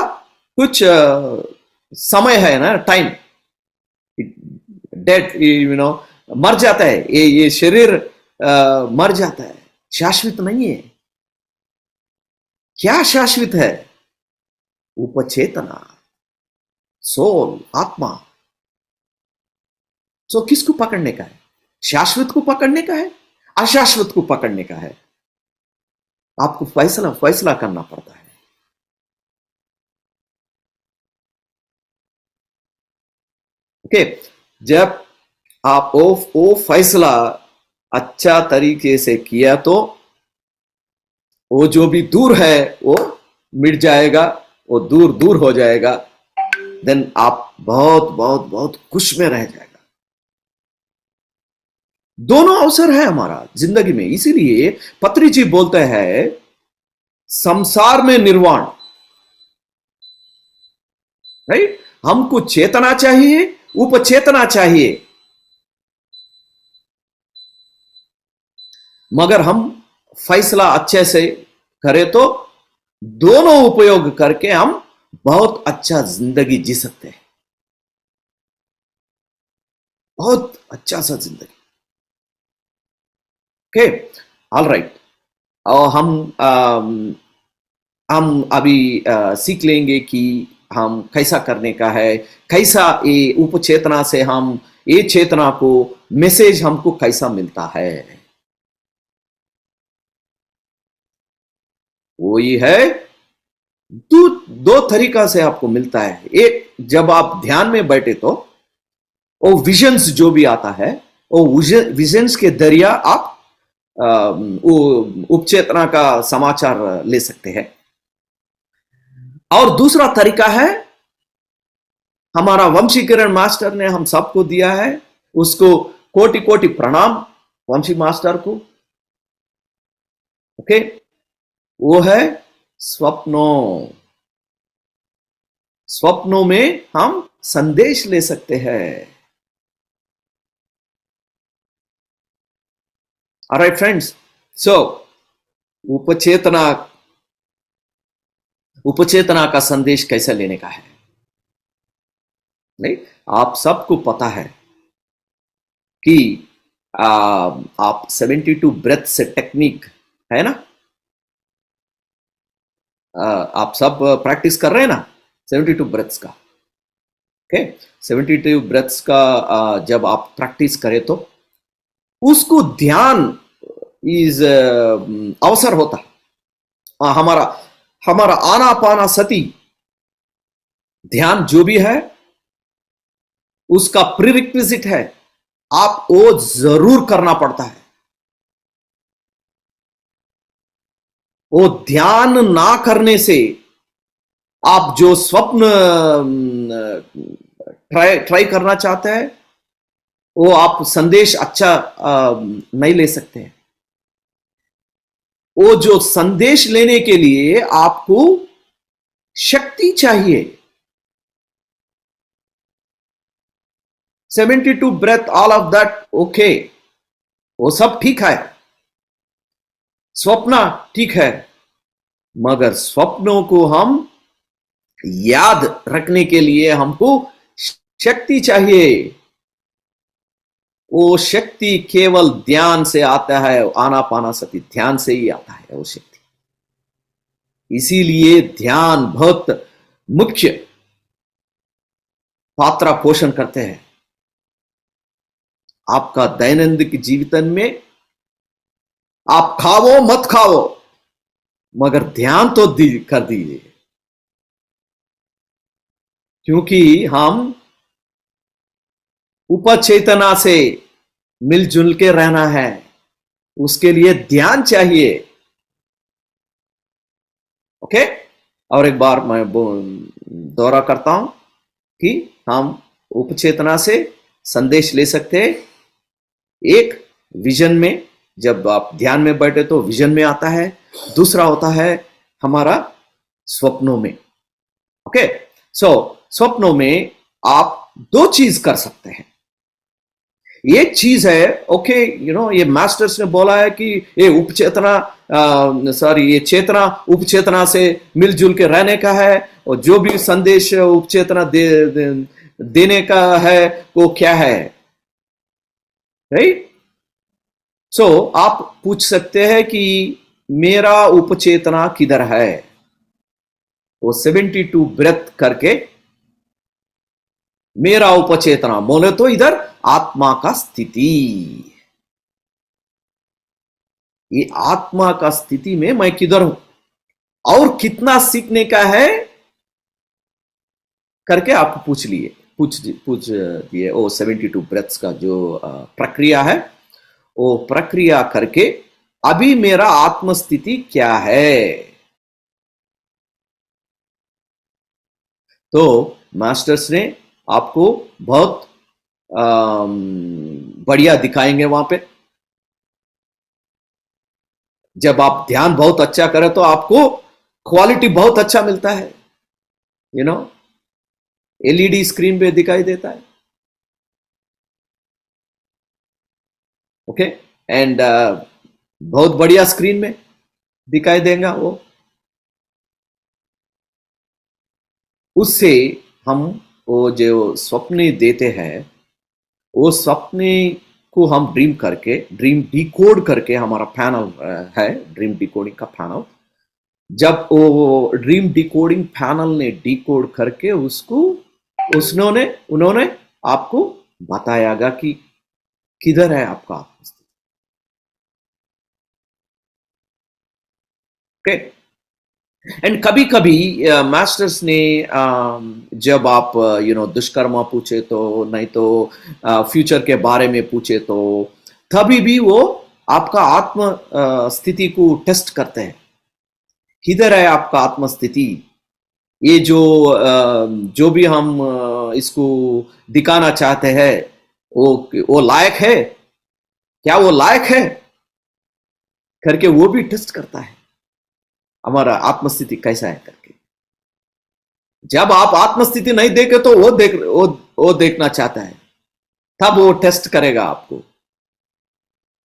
कुछ समय है ना, टाइम, डेथ, मर जाता है। ये शरीर मर जाता है, शाश्वत नहीं है। क्या शाश्वत है? उपचेतना, सोल, आत्मा। तो किसको पकड़ने का है? शाश्वत को पकड़ने का है, अशाश्वत को पकड़ने का है? आपको फैसला करना पड़ता है। ओके, जब आप वो फैसला अच्छा तरीके से किया तो वो जो भी दूर है वो मिट जाएगा, वो दूर दूर हो जाएगा। देन आप बहुत बहुत बहुत खुश में रह जाएगा। दोनों अवसर है हमारा जिंदगी में। इसीलिए पत्री जी बोलते हैं, संसार में निर्वाण, राइट? हमको चेतना चाहिए, उपचेतना चाहिए, मगर हम फैसला अच्छे से करें तो दोनों उपयोग करके हम बहुत अच्छा जिंदगी जी सकते हैं, बहुत अच्छा सा जिंदगी। Okay, all right. और हम अभी सीख लेंगे कि हम कैसा करने का है, कैसा ये उपचेतना से हम ये चेतना को मैसेज हमको कैसा मिलता है। वही है, दो तरीका से आपको मिलता है। एक, जब आप ध्यान में बैठे तो वो विजन्स जो भी आता है, वो विजन्स के जरिया आप वो उपचेतना का समाचार ले सकते हैं। और दूसरा तरीका है, हमारा वंशीकरण मास्टर ने हम सबको दिया है, उसको कोटि कोटि प्रणाम वंशी मास्टर को। ओके, वो है स्वप्नों। स्वप्नों में हम संदेश ले सकते हैं। ऑलराइट फ्रेंड्स, सो उपचेतना का संदेश कैसे लेने का है? नहीं, आप सबको पता है कि आप 72 ब्रेथ से टेक्निक है ना, आप सब प्रैक्टिस कर रहे हैं ना 72 ब्रेथ्स का। ओके, 72 ब्रेथ्स का जब आप प्रैक्टिस करें तो उसको ध्यान इज अवसर होता है। हमारा आनापाना सती ध्यान जो भी है उसका प्रीरिक्विजिट है आप वो जरूर करना पड़ता है। वो ध्यान ना करने से आप जो स्वप्न ट्राई करना चाहते हैं, वो आप संदेश अच्छा नहीं ले सकते हैं। वो जो संदेश लेने के लिए आपको शक्ति चाहिए। 72 breath, all of that okay, वो सब ठीक है, स्वप्न ठीक है, मगर स्वप्नों को हम याद रखने के लिए हमको शक्ति चाहिए। वो शक्ति केवल ध्यान से आता है, आनापानसति ध्यान से ही आता है वो शक्ति। इसीलिए ध्यान बहुत मुख्य पात्र पोषण करते हैं आपका दैनंदिन जीवन में। आप खाओ मत खाओ, मगर ध्यान तो कर दीजिए, क्योंकि हम उपचेतना से मिलजुल के रहना है, उसके लिए ध्यान चाहिए। ओके, और एक बार मैं दोहरा करता हूं कि हम उपचेतना से संदेश ले सकते हैं। एक विजन में, जब आप ध्यान में बैठे तो विजन में आता है। दूसरा होता है हमारा स्वप्नों में। ओके, सो स्वप्नों में आप दो चीज कर सकते हैं। एक चीज है, ओके, ये मास्टर्स ने बोला है कि ये उपचेतना ये चेतना उपचेतना से मिलजुल के रहने का है, और जो भी संदेश उपचेतना देने का है वो क्या है, राइट? सो आप पूछ सकते हैं कि मेरा उपचेतना किधर है। वो 72 ब्रेथ करके मेरा उपचेतना बोले तो इधर आत्मा का स्थिति, ये आत्मा का स्थिति में मैं किधर हूं और कितना सीखने का है करके आप पूछ दिए। वो 72 ब्रेथ्स का जो प्रक्रिया है, वो प्रक्रिया करके अभी मेरा आत्मस्थिति क्या है। तो मास्टर्स ने आपको बहुत बढ़िया दिखाएंगे वहां पे। जब आप ध्यान बहुत अच्छा करें तो आपको क्वालिटी बहुत अच्छा मिलता है, एलईडी स्क्रीन पे दिखाई देता है। ओके, एंड बहुत बढ़िया स्क्रीन में दिखाई देगा वो। उससे हम वो जो स्वप्न देते हैं, वो स्वप्न को हम ड्रीम डिकोड करके, हमारा पैनल है ड्रीम डिकोडिंग का पैनल। जब वो ड्रीम डिकोडिंग पैनल ने डिकोड करके उसको उन्होंने आपको बतायागा कि किधर है आपका आत्मस्थिति। ओके, एंड कभी कभी मास्टर्स ने जब आप दुष्कर्मा पूछे तो, नहीं तो फ्यूचर के बारे में पूछे तो, तभी भी वो आपका आत्म स्थिति को टेस्ट करते हैं। किधर है आपका आत्म स्थिति? ये जो भी हम इसको दिखाना चाहते हैं, वो लायक है क्या, वो लायक है करके वो भी टेस्ट करता है हमारा आत्मस्थिति कैसा है करके। जब आप आत्मस्थिति नहीं देखे तो वो देखना चाहता है, तब वो टेस्ट करेगा आपको।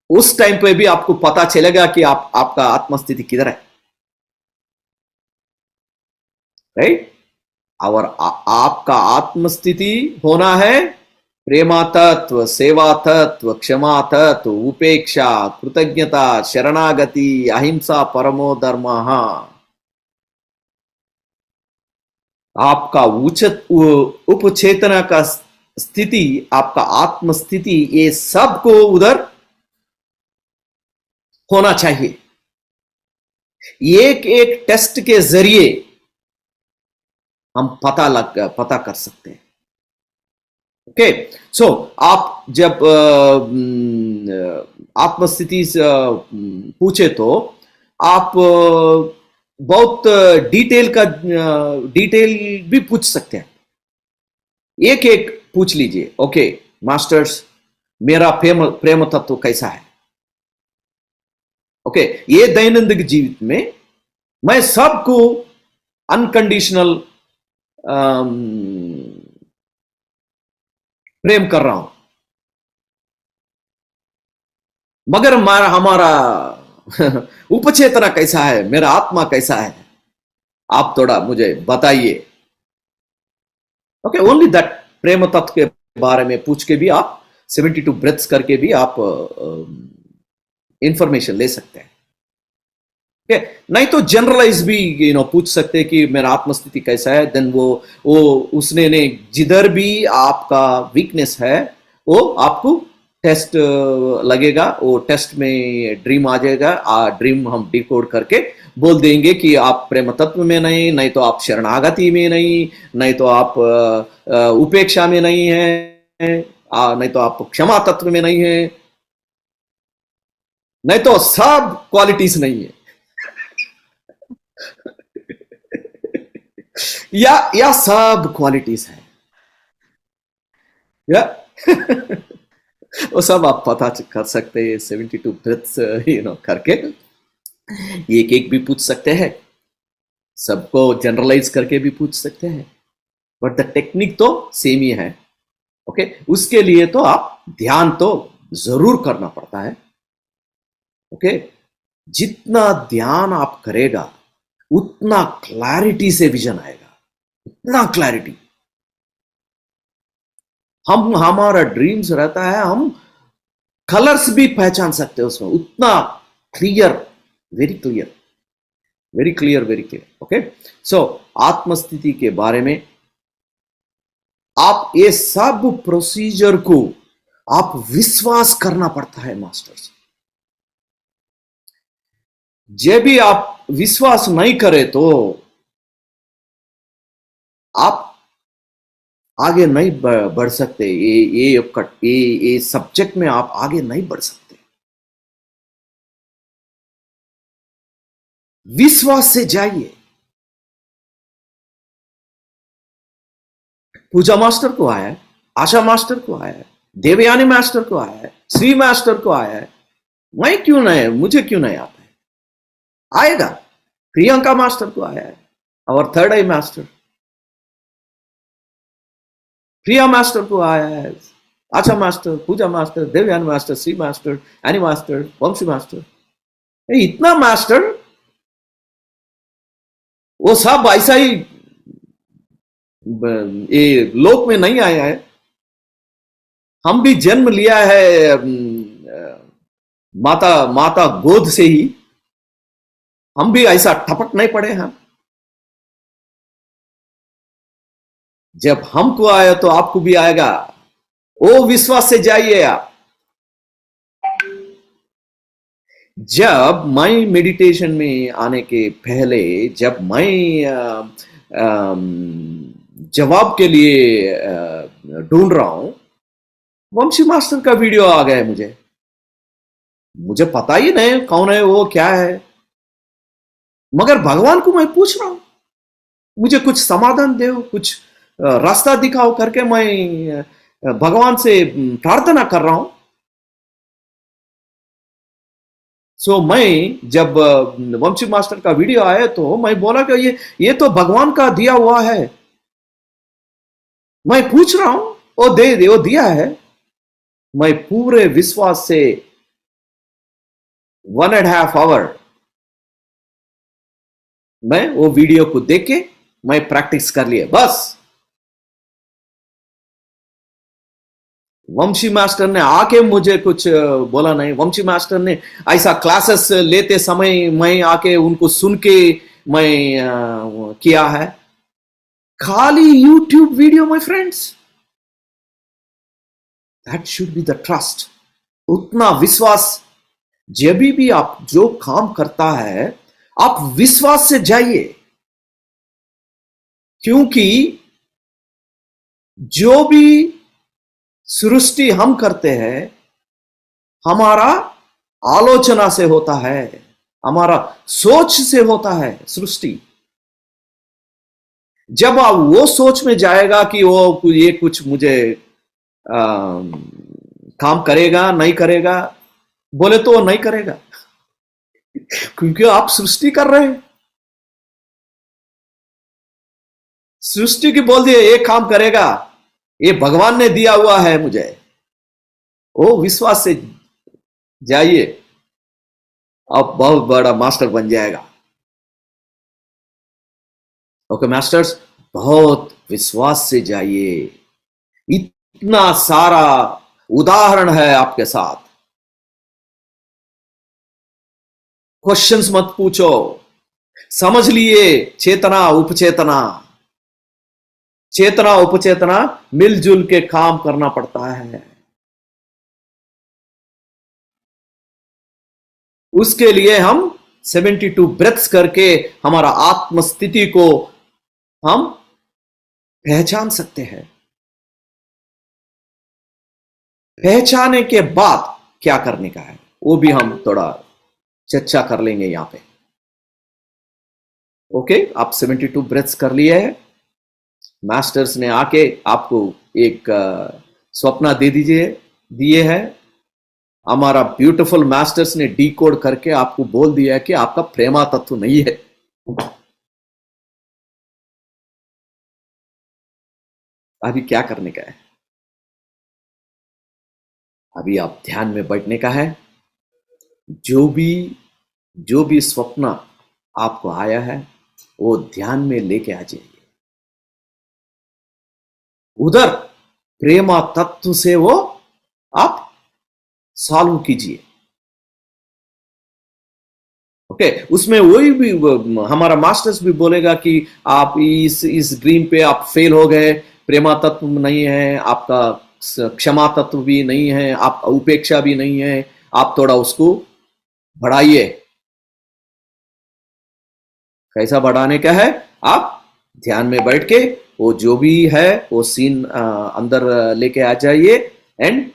उस टाइम पे भी आपको पता चलेगा कि आपका आत्मस्थिति किधर है, राइट? और आपका आत्मस्थिति होना है प्रेमा तत्व, सेवा तत्व, क्षमा तत्व, उपेक्षा, कृतज्ञता, शरणागति, अहिंसा, परमो धर्म। आपका उपचेतना का स्थिति, आपका आत्मस्थिति, ये सब को उधर होना चाहिए। एक एक टेस्ट के जरिए हम पता कर सकते हैं, ओके, सो आप जब आत्मस्थिति पूछे तो आप बहुत डिटेल भी पूछ सकते हैं, एक एक पूछ लीजिए। ओके मास्टर्स, मेरा प्रेम तत्व कैसा है? ओके, ये दैनंदिन जीवित में मैं सबको अनकंडीशनल प्रेम कर रहा हूं, मगर हमारा उपचेतना कैसा है, मेरा आत्मा कैसा है, आप थोड़ा मुझे बताइए। ओके, ओनली दैट, प्रेम तत्व के बारे में पूछ के भी आप 72 ब्रेथ्स करके भी आप इंफॉर्मेशन ले सकते हैं। okay? नहीं तो जनरलाइज भी पूछ सकते हैं कि मेरा आत्मस्थिति कैसा है, देन वो उसने ने जिधर भी आपका वीकनेस है वो आपको टेस्ट लगेगा, वो टेस्ट में ड्रीम आ जाएगा, ड्रीम हम डिकोड करके बोल देंगे कि आप प्रेम तत्व में नहीं तो आप शरणागति में नहीं तो आप उपेक्षा में नहीं है, नहीं तो आप क्षमा तत्व में नहीं है, नहीं तो सब क्वालिटीज नहीं है। या सब क्वालिटीज है, या वो सब आप पता कर सकते हैं 72 ब्रेथ्स करके, एक एक भी पूछ सकते हैं, सबको जनरलाइज करके भी पूछ सकते हैं, बट द टेक्निक तो सेम ही है। ओके, उसके लिए तो आप ध्यान तो जरूर करना पड़ता है। ओके, जितना ध्यान आप करेगा उतना क्लैरिटी से विजन आएगा, उतना क्लैरिटी। हमारा ड्रीम्स रहता है, हम कलर्स भी पहचान सकते हैं उसमें, उतना clear, very clear, very clear, very clear. Okay, so आत्मस्थिति के बारे में आप ये सब प्रोसीजर को आप विश्वास करना पड़ता है मास्टर्स। जब भी आप विश्वास नहीं करें तो आप आगे नहीं बढ़ सकते, ये सब्जेक्ट में आप आगे नहीं बढ़ सकते। विश्वास से जाइए। पूजा मास्टर को आया है, आशा मास्टर को आया है, देवयानी मास्टर को आया है, श्री मास्टर को आया है, मैं क्यों नहीं, मुझे क्यों नहीं आता है? आएगा। प्रियंका मास्टर को आया है, और third eye master Priya master को आया है, Asha master, Pooja master, Devyani master, Shri master, Annie master, Vanshi master, इतना मास्टर, वो सब ऐसा ही ये लोक में नहीं आया है। हम भी जन्म लिया है माता गोद से ही, हम भी ऐसा ठपक नहीं पड़े हैं। जब हमको आया तो आपको भी आएगा, वो विश्वास से जाइए आप। जब मैं मेडिटेशन में आने के पहले, जब मैं जवाब के लिए ढूंढ रहा हूं, वंशी मास्टर का वीडियो आ गया मुझे पता ही नहीं कौन है वो, क्या है, मगर भगवान को मैं पूछ रहा हूं, मुझे कुछ समाधान दो, कुछ रास्ता दिखाओ करके मैं भगवान से प्रार्थना कर रहा हूं। सो मैं जब वंशी मास्टर का वीडियो आया तो मैं बोला कि ये तो भगवान का दिया हुआ है, मैं पूछ रहा हूं, वो दिया है। मैं पूरे विश्वास से 1.5 आवर मैं वो वीडियो को देख के मैं प्रैक्टिस कर लिया बस। वंशी मास्टर ने आके मुझे कुछ बोला नहीं, वंशी मास्टर ने ऐसा क्लासेस लेते समय मैं आके उनको सुन के मैं किया है, खाली YouTube video my friends. That should be the trust, उतना विश्वास। जब भी आप जो काम करता है आप विश्वास से जाइए, क्योंकि जो भी सृष्टि हम करते हैं, हमारा आलोचना से होता है, हमारा सोच से होता है सृष्टि। जब आप वो सोच में जाएगा कि वो ये कुछ मुझे काम करेगा नहीं करेगा, बोले तो वो नहीं करेगा, क्योंकि आप सृष्टि कर रहे हैं। सृष्टि की बोल दिए ये काम करेगा, ये भगवान ने दिया हुआ है मुझे, वो विश्वास से जाइए, आप बहुत बड़ा मास्टर बन जाएगा। ओके मास्टर्स, बहुत विश्वास से जाइए। इतना सारा उदाहरण है आपके साथ, क्वेश्चंस मत पूछो, समझ लिए चेतना उपचेतना, चेतना उपचेतना मिलजुल के काम करना पड़ता है। उसके लिए हम 72 ब्रेथ्स करके हमारा आत्म स्थिति को हम पहचान सकते हैं। पहचाने के बाद क्या करने का है वो भी हम थोड़ा चर्चा कर लेंगे यहां पे। ओके, आप 72 ब्रेथ्स कर लिए हैं। मास्टर्स ने आके आपको एक स्वप्न दिए है। हमारा ब्यूटीफुल मास्टर्स ने डीकोड करके आपको बोल दिया है कि आपका प्रेमा तत्व नहीं है। अभी क्या करने का है? अभी आप ध्यान में बैठने का है। जो भी स्वप्न आपको आया है वो ध्यान में लेके आ जाइए। उधर प्रेमा तत्व से वो आप सॉल्व कीजिए। ओके, उसमें वही भी हमारा मास्टर्स भी बोलेगा कि आप इस ड्रीम पे आप फेल हो गए, प्रेमा तत्व नहीं है, आपका क्षमा तत्व भी नहीं है, आपका उपेक्षा भी नहीं है, आप थोड़ा उसको बढ़ाइए। कैसा बढ़ाने का है? आप ध्यान में बैठ के वो जो भी है वो सीन अंदर लेके आ जाइए एंड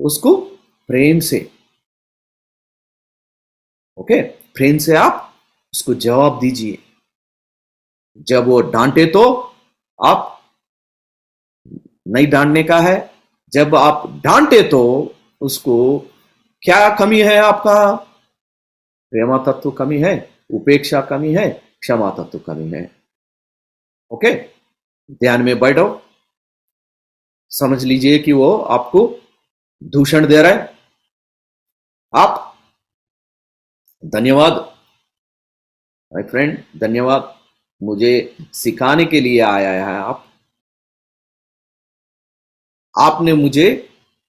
उसको प्रेम से, ओके, प्रेम से आप उसको जवाब दीजिए। जब वो डांटे तो आप नहीं डांटने का है। जब आप डांटे तो उसको क्या कमी है आपका? प्रेमा तत्व कमी है, उपेक्षा कमी है, क्षमा तत्व कमी है। ओके, ध्यान में बैठो, समझ लीजिए कि वो आपको दूषण दे रहा है। आप धन्यवाद माय फ्रेंड, धन्यवाद, मुझे सिखाने के लिए आया है आपने मुझे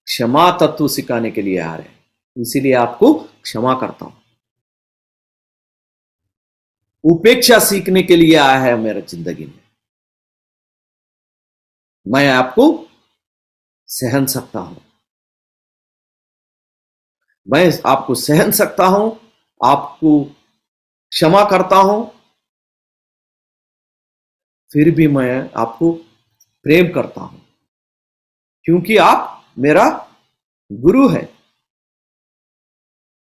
क्षमा तत्व सिखाने के लिए आ रहे हैं, इसीलिए आपको क्षमा करता हूं। उपेक्षा सीखने के लिए आया है मेरे जिंदगी में। मैं आपको सहन सकता हूं, मैं आपको सहन सकता हूं, आपको क्षमा करता हूं, फिर भी मैं आपको प्रेम करता हूं, क्योंकि आप मेरा गुरु है।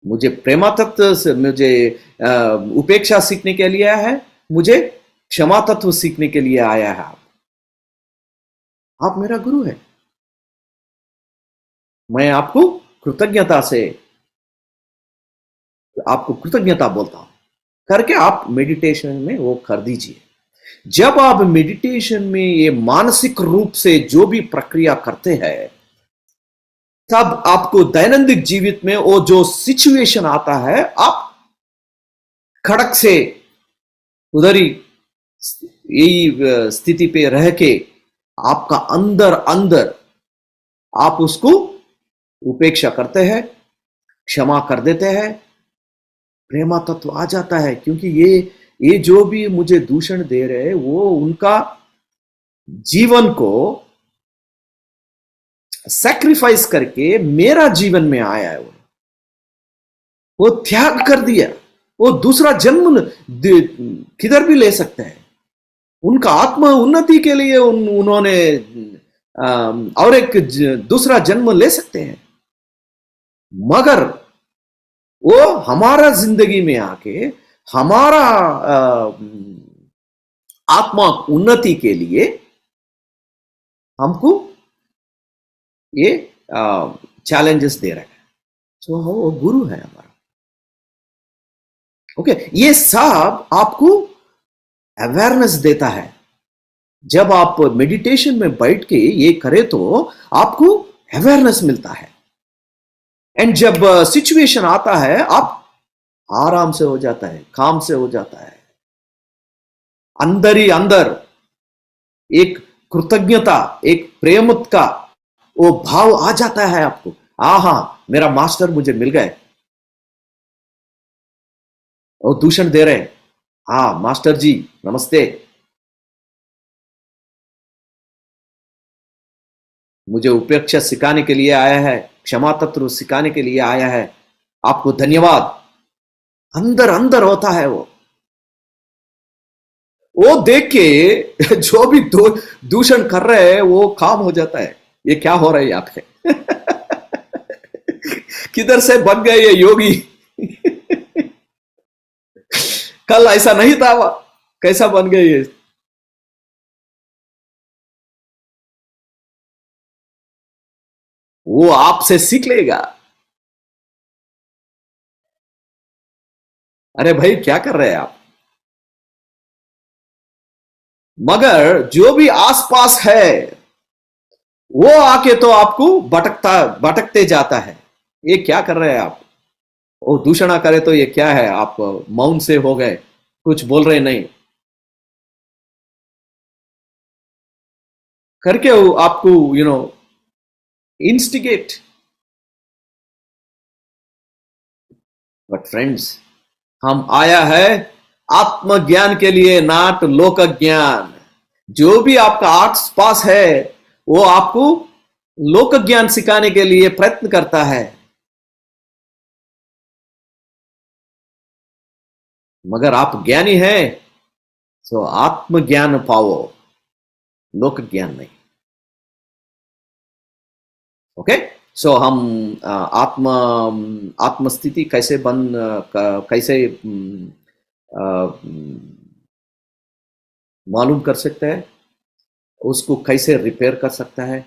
मुझे प्रेमा तत्व से, मुझे उपेक्षा सीखने के लिए आया है, मुझे क्षमा तत्व सीखने के लिए आया है। आप मेरा गुरु है। मैं आपको कृतज्ञता बोलता हूं करके आप मेडिटेशन में वो कर दीजिए। जब आप मेडिटेशन में ये मानसिक रूप से जो भी प्रक्रिया करते हैं, तब आपको दैनंदिन जीवित में वो जो सिचुएशन आता है, आप खड़क से उधर ही यही स्थिति पे रह के आपका अंदर अंदर आप उसको उपेक्षा करते हैं, क्षमा कर देते हैं, प्रेमा तत्व आ जाता है। क्योंकि ये जो भी मुझे दूषण दे रहे हैं वो उनका जीवन को सैक्रिफाइस करके मेरा जीवन में आया है। वो त्याग कर दिया, वो दूसरा जन्म किधर भी ले सकते हैं। उनका आत्मा उन्नति के लिए उन्होंने और एक दूसरा जन्म ले सकते हैं, मगर वो हमारा जिंदगी में आके हमारा आत्मा उन्नति के लिए हमको ये चैलेंजेस दे रहे हैं। तो वो गुरु है हमारा। ओके, ये सब आपको अवेयरनेस देता है। जब आप मेडिटेशन में बैठ के ये करें तो आपको अवेयरनेस मिलता है, एंड जब सिचुएशन आता है आप आराम से हो जाता है, काम से हो जाता है। अंदर ही अंदर एक कृतज्ञता, एक प्रेम का वो भाव आ जाता है आपको। आहा, मेरा मास्टर मुझे मिल गए, वो दूषण दे रहे, हाँ मास्टर जी नमस्ते, मुझे उपेक्षा सिखाने के लिए आया है, क्षमा तत्व सिखाने के लिए आया है, आपको धन्यवाद। अंदर अंदर होता है वो देख के जो भी दूषण कर रहे हैं वो काम हो जाता है। ये क्या हो रहा है यहाँ पे? किधर से बन गए ये योगी? कल ऐसा नहीं था, कैसा बन गए ये? वो आपसे सीख लेगा। अरे भाई क्या कर रहे हैं आप? मगर जो भी आसपास है वो आके तो आपको भटकते जाता है। ये क्या कर रहे हैं आप? वो दूषणा करे तो ये क्या है? आप मौन से हो गए, कुछ बोल रहे नहीं करके वो आपको इंस्टिगेट। बट फ्रेंड्स, हम आया है आत्मज्ञान के लिए, नाट लोक ज्ञान। जो भी आपका आस पास है वो आपको लोक ज्ञान सिखाने के लिए प्रयत्न करता है, मगर आप ज्ञानी हैं तो आत्मज्ञान पाओ, लोक ज्ञान नहीं। ओके, सो हम आत्मस्थिति कैसे मालूम कर सकते हैं, उसको कैसे रिपेयर कर सकता है,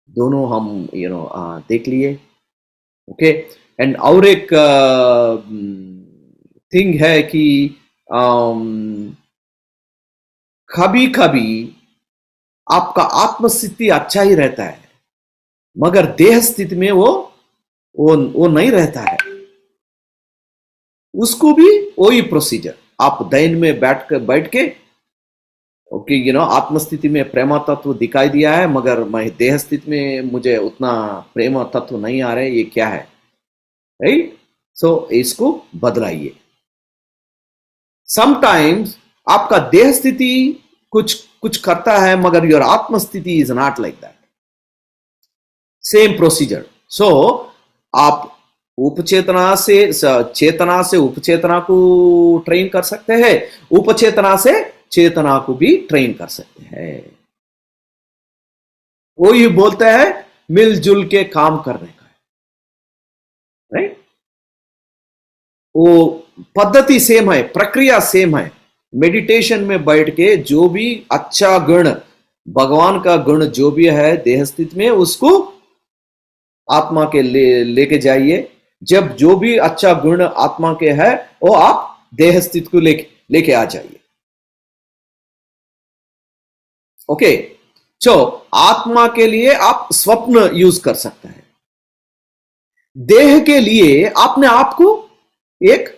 दोनों हम देख लिए। ओके, एंड और एक थिंग है कि कभी कभी आपका आत्मस्थिति अच्छा ही रहता है, मगर देह स्थिति में वो नहीं रहता है। उसको भी वही प्रोसीजर, आप दैन में बैठ के ओके, आत्मस्थिति में प्रेम तत्व दिखाई दिया है, मगर मैं देह स्थिति में मुझे उतना प्रेम तत्व नहीं आ रहे, ये क्या है? राइट, सो इसको बदलाइए। समटाइम्स आपका देह स्थिति कुछ करता है, मगर योर आत्मस्थिति is not like that. Same procedure. So आप उपचेतना से चेतना से उपचेतना को ट्रेन कर सकते हैं, उपचेतना से चेतना को भी ट्रेन कर सकते हैं। वो ही बोलते हैं मिलजुल के काम करने का, राइट? वो पद्धति सेम है, प्रक्रिया सेम है। मेडिटेशन में बैठ के जो भी अच्छा गुण, भगवान का गुण जो भी है देह स्थिति में, उसको आत्मा के लेके जाइए। जब जो भी अच्छा गुण आत्मा के है वो आप देह स्थिति को लेके आ जाइए। ओके, तो आत्मा के लिए आप स्वप्न यूज कर सकते हैं, देह के लिए आपने आपको एक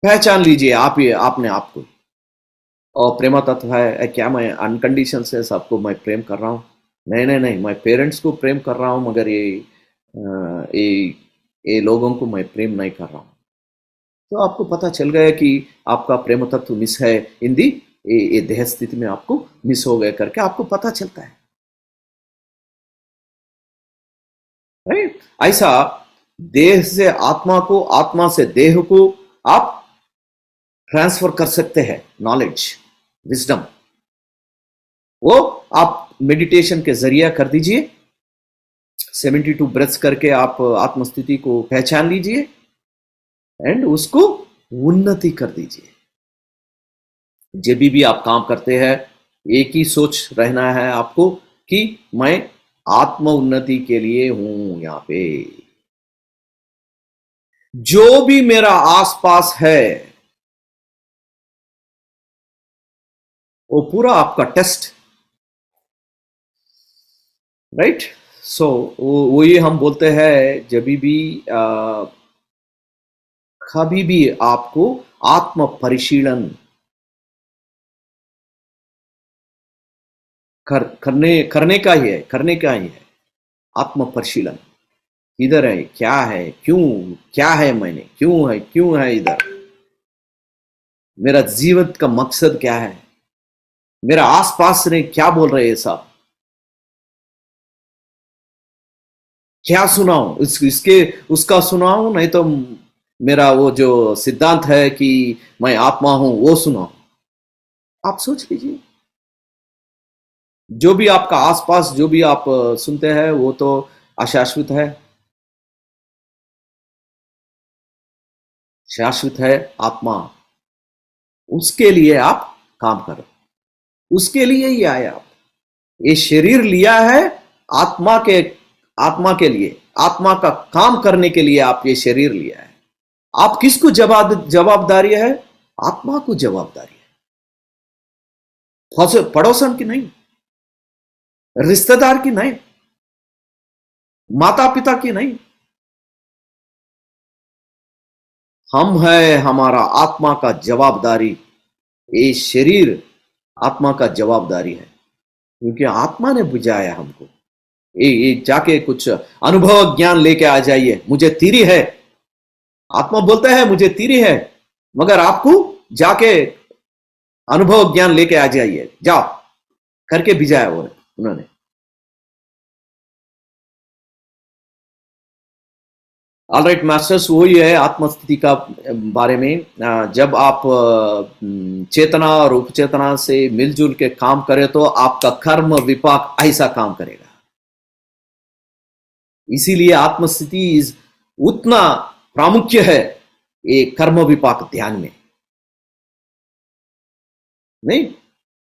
पहचान लीजिए आपने आपको। और प्रेम तत्व है क्या मैं अनकंडीशन से सबको मैं प्रेम कर रहा हूं? नहीं, मैं पेरेंट्स को प्रेम कर रहा हूं, मगर ये लोगों को मैं प्रेम नहीं कर रहा हूं। तो आपको पता चल गया कि आपका प्रेम तत्व मिस है, हिंदी ये देह स्थिति में आपको मिस हो गया करके आपको पता चलता है, राइट? ऐसा देह से आत्मा को, आत्मा से देह को आप ट्रांसफर कर सकते हैं नॉलेज, विजडम, वो आप मेडिटेशन के जरिए कर दीजिए। 72 ब्रेथ्स करके आप आत्मस्थिति को पहचान लीजिए एंड उसको उन्नति कर दीजिए। जब भी आप काम करते हैं एक ही सोच रहना है आपको कि मैं आत्म उन्नति के लिए हूं। यहां पे जो भी मेरा आसपास है वो पूरा आपका टेस्ट, राइट। सो वो ये हम बोलते हैं जब भी कभी भी आपको आत्म परिशीलन करने का ही है। आत्म परिशीलन इधर है, क्या है, क्या है, मैंने क्यों है इधर, मेरा जीवन का मकसद क्या है, मेरा आसपास ने क्या बोल रहे हैं सब, क्या सुनाऊं, इसके उसका सुनाऊं, नहीं तो मेरा वो जो सिद्धांत है कि मैं आत्मा हूं वो सुनाऊं। आप सोच लीजिए, जो भी आपका आसपास जो भी आप सुनते हैं वो तो अशाश्वत है, शाश्वत है आत्मा। उसके लिए आप काम करो, उसके लिए ही आए आप। ये शरीर लिया है आत्मा के लिए, आत्मा का काम करने के लिए आप ये शरीर लिया है। आप किसको जवाबदारी है? आत्मा को जवाबदारी है, पड़ोसन की नहीं, रिश्तेदार की नहीं, माता पिता की नहीं। हम है, हमारा आत्मा का जवाबदारी। ये शरीर आत्मा का जवाबदारी है, क्योंकि आत्मा ने बुझाया हमको। ये जाके कुछ अनुभव ज्ञान लेके आ जाइए, मुझे तीरी है, आत्मा बोलता है मुझे तीरी है, मगर आपको जाके अनुभव ज्ञान लेके आ जाइए, जाओ करके भिजाया वो उन्होंने। ऑलराइट मास्टर्स, वही है आत्मस्थिति का बारे में। जब आप चेतना और उपचेतना से मिलजुल के काम करें तो आपका कर्म विपाक ऐसा काम करेगा। इसीलिए आत्मस्थिति उतना प्रामुख्य है ये कर्म विपाक ध्यान में, नहीं?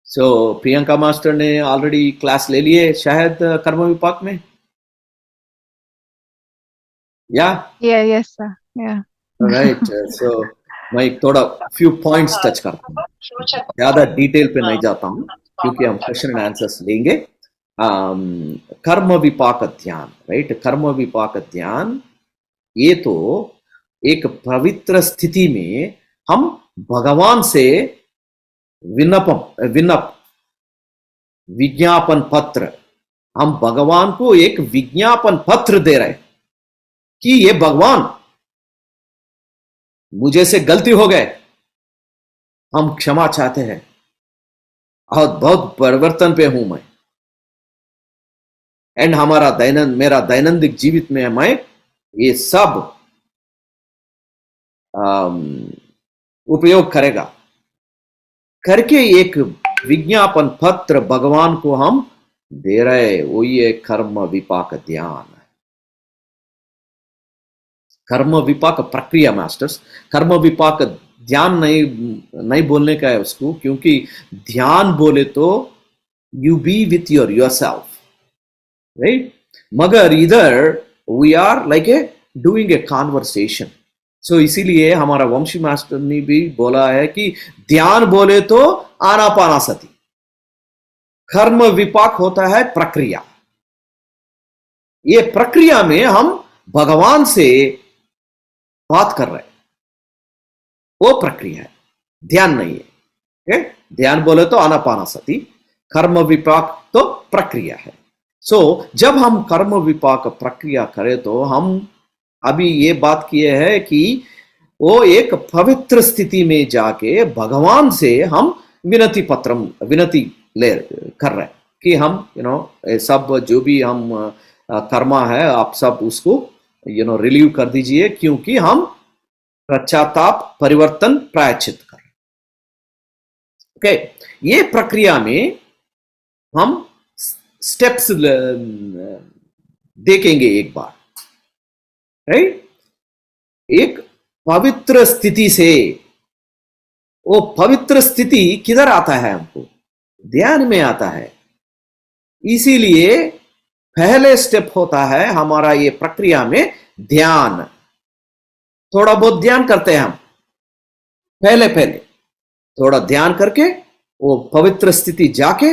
सो प्रियंका मास्टर ने ऑलरेडी क्लास ले लिए शायद कर्म विपाक में, yes sir, राइट। सो मैं थोड़ा फ्यू पॉइंट्स टच करता हूँ, ज्यादा डिटेल पे नहीं जाता हूँ क्योंकि हम क्वेश्चन एंड आंसर्स लेंगे। कर्म विपाक ध्यान, राइट। कर्म विपाक ध्यान ये तो एक पवित्र स्थिति में हम भगवान से विज्ञापन पत्र, हम भगवान को एक विज्ञापन पत्र दे रहे कि ये भगवान मुझे से गलती हो गए, हम क्षमा चाहते हैं और बहुत परिवर्तन पे हूं मैं, एंड मेरा दैनंदिन जीवित में मैं ये सब उपयोग करेगा करके एक विज्ञापन पत्र भगवान को हम दे रहे। वो ये कर्म विपाक ध्यान, कर्म विपाक प्रक्रिया मास्टर्स। कर्म विपाक ध्यान नहीं बोलने का है उसको, क्योंकि ध्यान बोले तो you be with yourself, right. मगर इधर we are like a doing a conversation. So इसीलिए हमारा वंशी मास्टर ने भी बोला है कि ध्यान बोले तो आनापानासति, कर्म विपाक होता है प्रक्रिया। ये प्रक्रिया में हम भगवान से बात कर रहे हैं, वो प्रक्रिया है, ध्यान नहीं है। ध्यान बोले तो आनापानासति, कर्म विपाक तो प्रक्रिया है। सो जब हम कर्म विपाक प्रक्रिया करें तो हम अभी ये बात किए है कि वो एक पवित्र स्थिति में जाके भगवान से हम विनती कर रहे हैं कि हम सब जो भी हम कर्मा है आप सब उसको रिलीव कर दीजिए, क्योंकि हम पश्चाताप परिवर्तन प्रायश्चित कर रहे हैं। ओके, ये प्रक्रिया में हम स्टेप्स देखेंगे एक बार, राइट। एक पवित्र स्थिति से, वो पवित्र स्थिति किधर आता है? हमको ध्यान में आता है। इसीलिए पहले स्टेप होता है हमारा ये प्रक्रिया में ध्यान। थोड़ा बहुत ध्यान करते हैं हम, पहले थोड़ा ध्यान करके वो पवित्र स्थिति जाके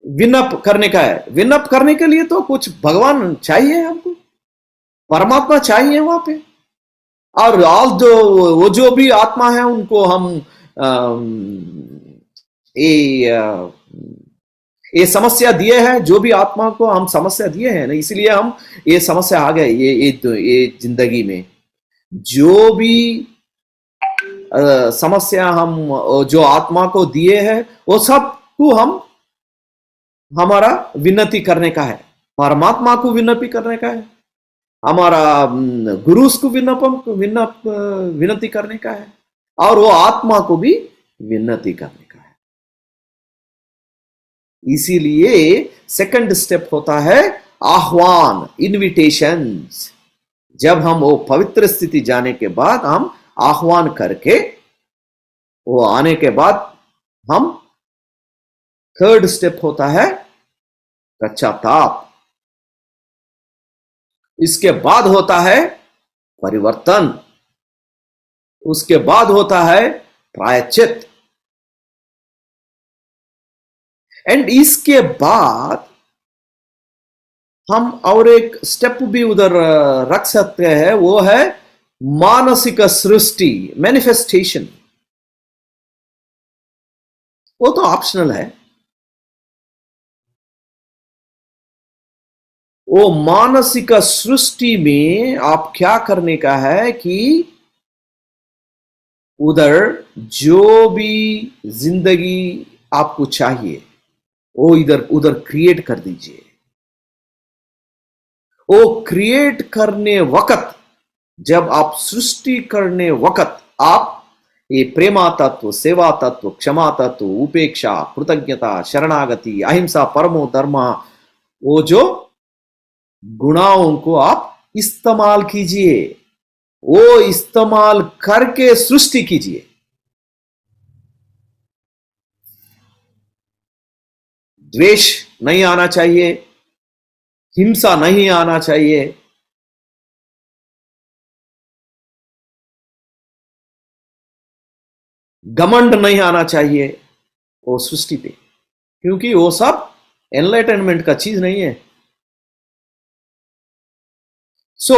विनप करने का है। विनप करने के लिए तो कुछ भगवान चाहिए, हमको परमात्मा चाहिए वहां पे। और वो जो भी आत्मा है उनको हम ये समस्या दिए हैं, जो भी आत्मा को हम समस्या दिए हैं ना, इसलिए हम ये समस्या आ गए ये जिंदगी में। जो भी समस्या हम जो आत्मा को दिए हैं वो सब को हम हमारा विनती करने का है, परमात्मा को विनती करने का है, हमारा गुरु को विनती करने का है, और वो आत्मा को भी विनती करने का है। इसीलिए सेकंड स्टेप होता है आह्वान, इनविटेशंस। जब हम वो पवित्र स्थिति जाने के बाद हम आह्वान करके वो आने के बाद हम थर्ड स्टेप होता है पश्चाताप। इसके बाद होता है परिवर्तन, उसके बाद होता है प्रायश्चित, एंड इसके बाद हम और एक स्टेप भी उधर रख सकते हैं, वो है मानसिक सृष्टि, मैनिफेस्टेशन। वो तो ऑप्शनल है। वो मानसिक सृष्टि में आप क्या करने का है कि उधर जो भी जिंदगी आपको चाहिए वो इधर उधर क्रिएट कर दीजिए। वो क्रिएट करने वक्त, जब आप सृष्टि करने वक्त आप ये प्रेमा तत्व, सेवा तत्व, क्षमा तत्व, उपेक्षा, कृतज्ञता, शरणागति, अहिंसा, परमो धर्म, वो जो गुणाओं को आप इस्तेमाल कीजिए। वो इस्तेमाल करके सृष्टि कीजिए। द्वेष नहीं आना चाहिए, हिंसा नहीं आना चाहिए, घमंड नहीं आना चाहिए वो सृष्टि पे, क्योंकि वो सब एनलाइटनमेंट का चीज नहीं है। सो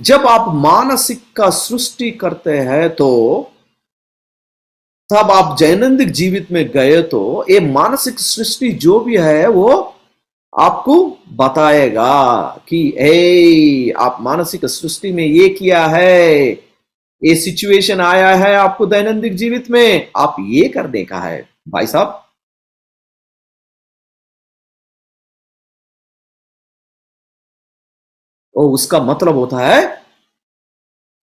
जब आप मानसिक का सृष्टि करते हैं तो तब आप दैनंदिन जीवित में गए तो ये मानसिक सृष्टि जो भी है वो आपको बताएगा कि आप मानसिक सृष्टि में ये किया है, ये सिचुएशन आया है आपको दैनंदिन जीवित में, आप ये करने का है भाई साहब। और उसका मतलब होता है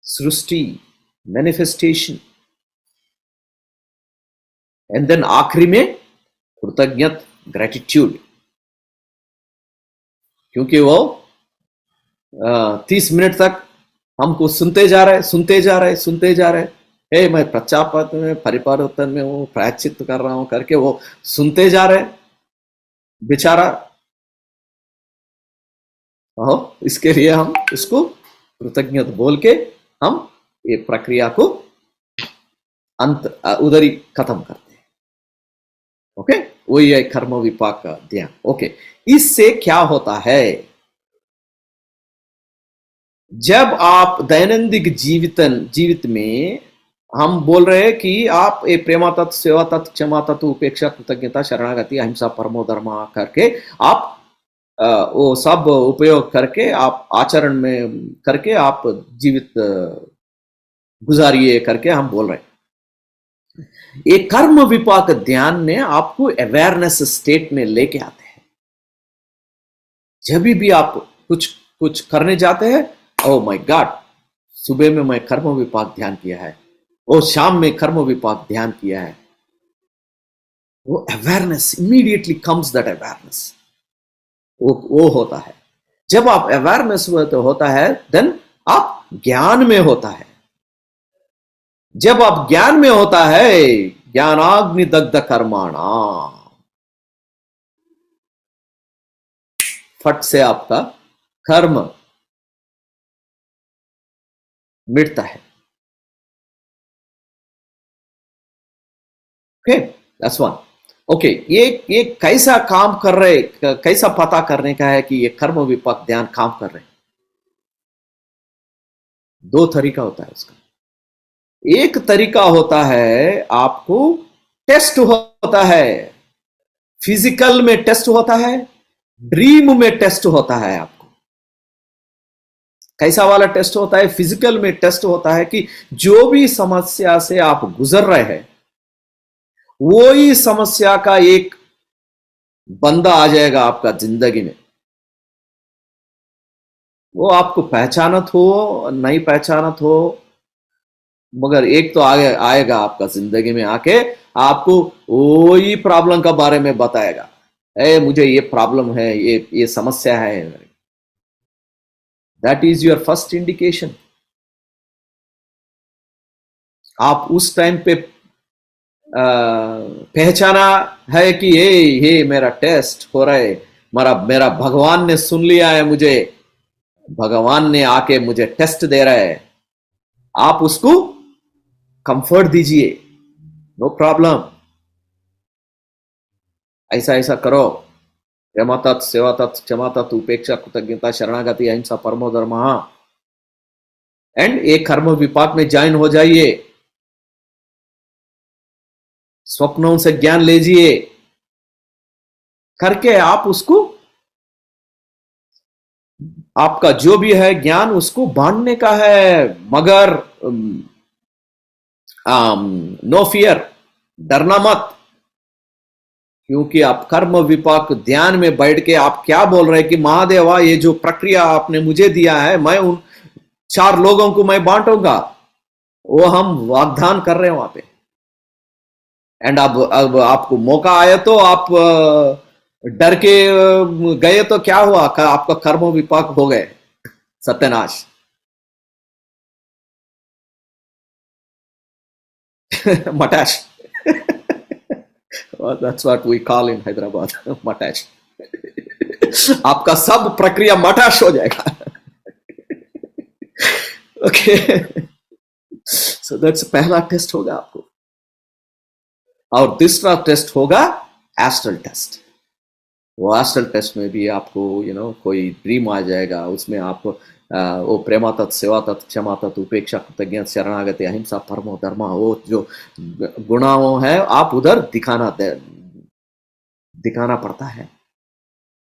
सृष्टि, मैनिफेस्टेशन, एंड देन आखिरी में कृतज्ञता, ग्रेटिट्यूड। क्योंकि वो 30 मिनट तक हमको सुनते जा रहे, हे मैं पश्चाताप में, परिवर्तन में, वो प्रायश्चित कर रहा हूं करके वो सुनते जा रहे बेचारा। इसके लिए हम उसको कृतज्ञता बोल के हम ये प्रक्रिया को अंत उधर ही खत्म करते हैं। ओके, वही है कर्म विपाक का ध्यान। ओके, इससे क्या होता है, जब आप दैनंदिन जीवित में हम बोल रहे हैं कि आप ये प्रेमा तत्व, सेवा तत्व, क्षमा तत्व, उपेक्षा, कृतज्ञता, शरणागति, अहिंसा, परमो धर्म करके आप वो सब उपयोग करके आप आचरण में करके आप जीवित गुजारिए करके हम बोल रहे हैं। ये कर्म विपाक ध्यान ने आपको अवेयरनेस स्टेट में लेके आते हैं। जब भी आप कुछ करने जाते हैं, ओ माय गॉड, सुबह में मैं कर्म विपाक ध्यान किया है, और शाम में कर्म विपाक ध्यान किया है, वो awareness immediately comes, that awareness वो होता है। जब आप अवेयरनेस होता है, देन आप ज्ञान में होता है। जब आप ज्ञान में होता है, ज्ञानाग्नि दग्ध कर्माणा, फट से आपका कर्म मिटता है। Okay, that's one. ओके, ये कैसा काम कर रहे, कैसा पता करने का है कि ये कर्म विपाक ध्यान काम कर रहे? दो तरीका होता है उसका। एक तरीका होता है आपको टेस्ट होता है, फिजिकल में टेस्ट होता है, ड्रीम में टेस्ट होता है। आपको कैसा वाला टेस्ट होता है? फिजिकल में टेस्ट होता है कि जो भी समस्या से आप गुजर रहे हैं, वो ही समस्या का एक बंदा आ जाएगा आपका जिंदगी में। वो आपको पहचानत हो नहीं पहचानत हो, मगर एक तो आगे आएगा आपका जिंदगी में आके, आपको वही प्रॉब्लम का बारे में बताएगा। मुझे ये प्रॉब्लम है, ये समस्या है। That is your first indication. आप उस टाइम पे पहचाना है कि ये मेरा टेस्ट हो रहा है, मेरा भगवान ने सुन लिया है, मुझे भगवान ने आके मुझे टेस्ट दे रहा है। आप उसको कंफर्ट दीजिए, नो प्रॉब्लम, ऐसा ऐसा करो, प्रेमा तत्, सेवा तत्, क्षमा तत्, उपेक्षा, कृतज्ञता, शरणागति, अहिंसा, परमो धर्म, एंड एक कर्म विपाक में ज्वाइन हो जाइए। स्वप्नों से ज्ञान लीजिए, करके आप उसको, आपका जो भी है ज्ञान उसको बांटने का है। मगर नो फियर, डरना मत, क्योंकि आप कर्म विपाक ध्यान में बैठ के आप क्या बोल रहे हैं कि महादेवा, ये जो प्रक्रिया आपने मुझे दिया है, मैं उन 4 लोगों को मैं बांटूंगा। वो हम वाग्दान कर रहे हैं वहां पे। एंड अब आपको मौका आया तो आप डर के गए तो क्या हुआ? आपका कर्म विपाक हो गए, सत्यानाश। मटाश। That's what we call in Hyderabad, मटाश। आपका सब प्रक्रिया मटाश हो जाएगा। ओके, सो दैट्स पहला टेस्ट होगा आपको। और दूसरा टेस्ट होगा एस्ट्रल टेस्ट। वो एस्ट्रल टेस्ट में भी आपको कोई ड्रीम आ जाएगा, उसमें आप वो प्रेमा तत्, सेवा तत्, क्षमा तत्, उपेक्षा, कृतज्ञता, शरणागति, अहिंसा, परमो धर्म, वो जो गुणाओं है आप उधर दिखाना पड़ता है।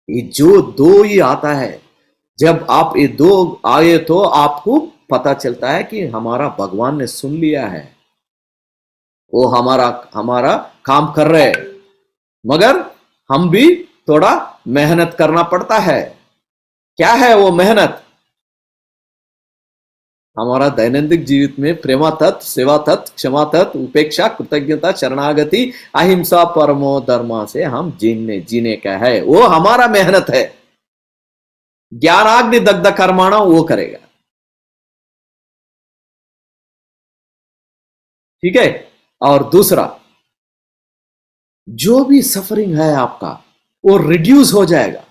ये जो 2 ही आता है, जब आप ये 2 आए तो आपको पता चलता है कि हमारा भगवान ने सुन लिया है, वो हमारा काम कर रहे हैं। मगर हम भी थोड़ा मेहनत करना पड़ता है। क्या है वो मेहनत? हमारा दैनंदिन जीवित में प्रेमा तत्, सेवा तत्, क्षमा तत्, उपेक्षा, कृतज्ञता, शरणागति, अहिंसा, परमो धर्म से हम जीने का है। वो हमारा मेहनत है। ज्ञानाग्नि दग्ध कर्माणा वो करेगा। ठीक है। और दूसरा, जो भी सफरिंग है आपका वो रिड्यूस हो जाएगा।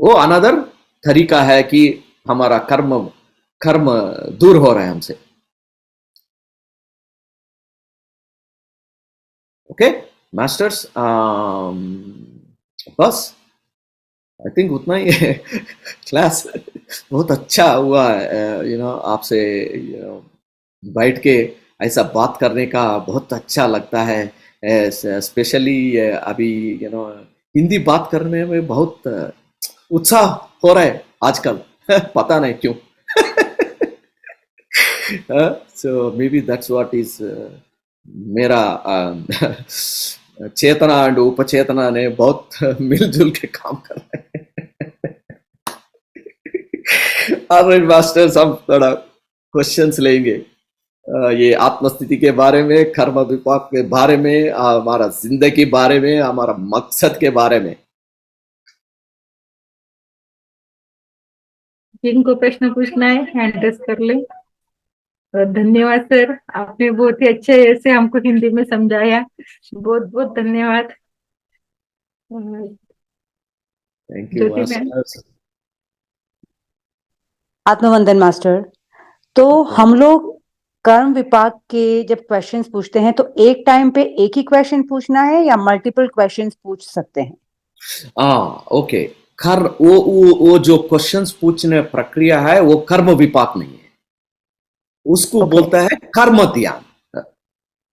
वो अनदर तरीका है कि हमारा कर्म दूर हो रहा है हमसे। ओके मास्टर्स, बस आई थिंक उतना ही है। क्लास बहुत अच्छा हुआ, आपसे बैठ के ऐसा बात करने का बहुत अच्छा लगता है। स्पेशली अभी हिंदी बात करने में बहुत उत्साह हो रहा है आजकल। पता नहीं क्यों। So maybe that's what is मेरा चेतना एंड उपचेतना ने बहुत मिलजुल के काम कर रहे हैं। ऑलराइट मास्टर्स, हम थोड़ा क्वेश्चंस लेंगे। ये आत्मस्थिति के बारे में, कर्म विपाक के बारे में, हमारा जिंदगी के बारे में, हमारा मकसद के बारे में। जिनको प्रश्न पूछना है हैंड रेस कर ले। धन्यवाद सर, आपने बहुत ही अच्छे से हमको हिंदी में समझाया। बहुत बहुत धन्यवाद। Thank you Jyoti ma'am. Master. आत्मवंदन मास्टर। तो हम लोग कर्म विपाक के जब क्वेश्चंस पूछते हैं तो एक टाइम पे एक ही क्वेश्चन पूछना है या मल्टीपल क्वेश्चंस पूछ सकते हैं? ओके। वो जो क्वेश्चंस पूछने प्रक्रिया है वो कर्म विपाक नहीं है, उसको बोलता है कर्म ध्यान।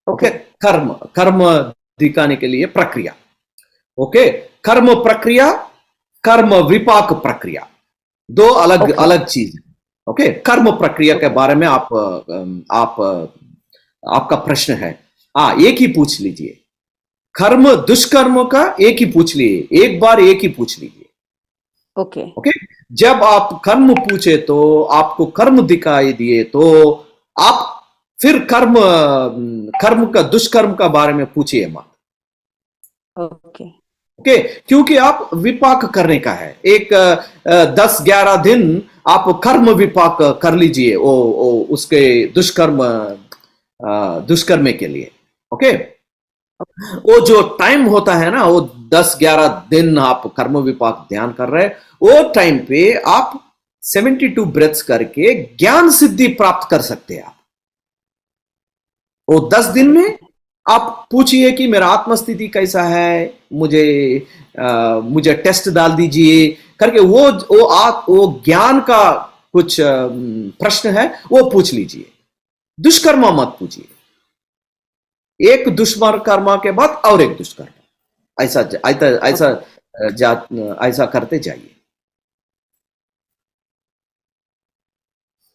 ओके, कर्म दिखाने के लिए प्रक्रिया। ओके, कर्म प्रक्रिया, कर्म विपाक प्रक्रिया, दो अलग अलग चीज है। ओके, कर्म प्रक्रिया के बारे में आपका प्रश्न है, एक ही पूछ लीजिए। कर्म दुष्कर्म का एक ही पूछ लीजिए, एक बार एक ही पूछ लीजिए। ओके, जब आप कर्म पूछे तो आपको कर्म दिखाई दिए तो आप फिर कर्म का दुष्कर्म का बारे में पूछिए मत। ओके, क्योंकि आप विपाक करने का है। एक 10-11 दिन आप कर्म विपाक कर लीजिए उसके दुष्कर्म के लिए। ओके, वो जो टाइम होता है ना, वो 10-11 दिन आप कर्म विपाक ध्यान कर रहे हैं, वो टाइम पे आप 72 ब्रेथ्स करके ज्ञान सिद्धि प्राप्त कर सकते हैं। आप वो 10 दिन में आप पूछिए कि मेरा आत्मस्थिति कैसा है, मुझे टेस्ट डाल दीजिए करके वो ज्ञान का कुछ प्रश्न है वो पूछ लीजिए। दुष्कर्म मत पूछिए। एक दुष्कर्म के बाद और एक दुष्कर्म, ऐसा करते जाइए।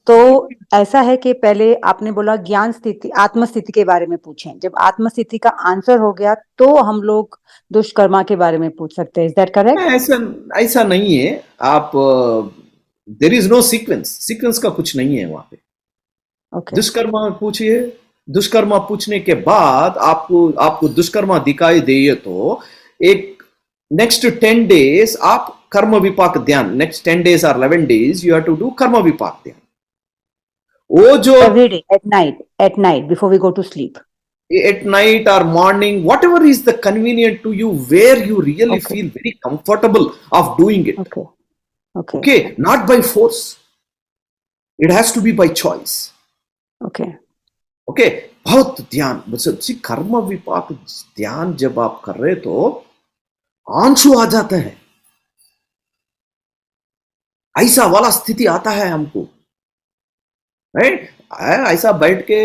तो ऐसा है कि पहले आपने बोला ज्ञान स्थिति, आत्मस्थिति के बारे में पूछें। जब आत्मस्थिति का आंसर हो गया तो हम लोग दुष्कर्मा के बारे में पूछ सकते हैं। Is that correct? ऐसा नहीं है। आप देयर इज नो सीक्वेंस का कुछ नहीं है वहां पे। दुष्कर्मा पूछिए, दुष्कर्मा पूछने के बाद आपको दुष्कर्मा दिखाई दे तो एक नेक्स्ट 10 days आप कर्म विपाक ध्यान, next 10 days or 11 days you have to do कर्म विपाक ध्यान। वो जो every day at night before we go to sleep, at night or morning, whatever is the convenient to you, where you really feel very comfortable of doing it. Okay, not by force, it has to be by choice. Okay, बहुत ध्यान, कर्म विपाक ध्यान जब आप कर रहे तो आंसू आ जाते हैं, ऐसा वाला स्थिति आता है हमको, राइट? ऐसा बैठ के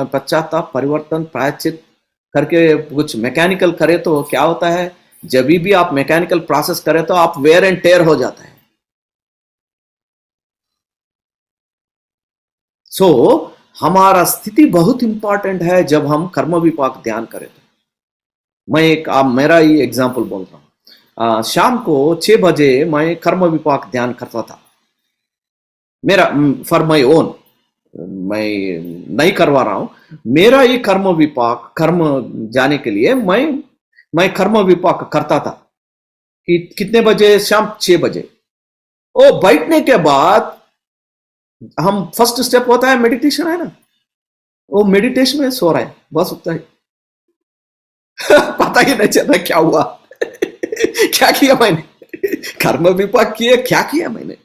पश्चाताप, परिवर्तन, प्रायश्चित करके कुछ मैकेनिकल करे तो क्या होता है, जब भी आप मैकेनिकल प्रोसेस करें तो आप वेयर एंड टेयर हो जाता है। सो हमारा स्थिति बहुत इंपॉर्टेंट है जब हम कर्म विपाक ध्यान करें तो। मैं मेरा ही एग्जांपल बोल रहा हूं। शाम को 6 बजे मैं कर्म विपाक ध्यान करता था, मेरा फॉर माई ओन, मैं नहीं करवा रहा हूं, मेरा ये कर्म विपाक, कर्म जाने के लिए मैं कर्म विपाक करता था कि कितने बजे, शाम 6 बजे। ओ बैठने के बाद हम फर्स्ट स्टेप होता है मेडिटेशन, है ना, वो मेडिटेशन में सो रहा है, बस उतना ही पता ही नहीं चल रहा क्या हुआ क्या किया मैंने, कर्म विपाक किया, क्या किया मैंने।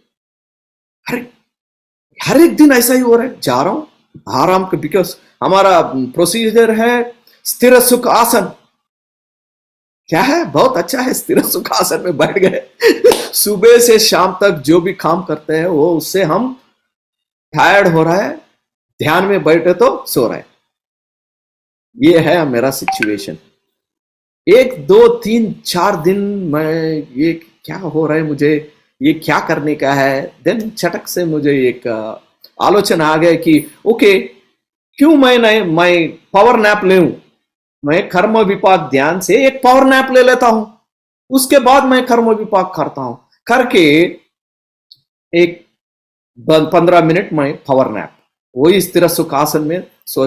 हर एक दिन ऐसा ही हो रहा है, जा रहा हूं आराम के, बिकॉज हमारा प्रोसीजर है स्थिर सुख आसन। क्या है, बहुत अच्छा है, स्थिर सुख आसन में बैठ गए सुबह से शाम तक जो भी काम करते हैं वो, उससे हम टायर्ड हो रहा है, ध्यान में बैठे तो सो रहा है। ये है मेरा सिचुएशन। 1, 2, 3, 4 दिन मैं ये क्या हो रहा है, मुझे ये क्या करने का है। देन चटक से मुझे एक आलोचना आ गया कि ओके, क्यों मैं पावर नैप ले लूं, मैं कर्म विपाक ध्यान से एक पावर नैप ले लेता हूं, उसके बाद मैं कर्म विपाक करता हूं। करके एक 15 मिनट में पावर नैप, वही स्थिर सुखासन में सो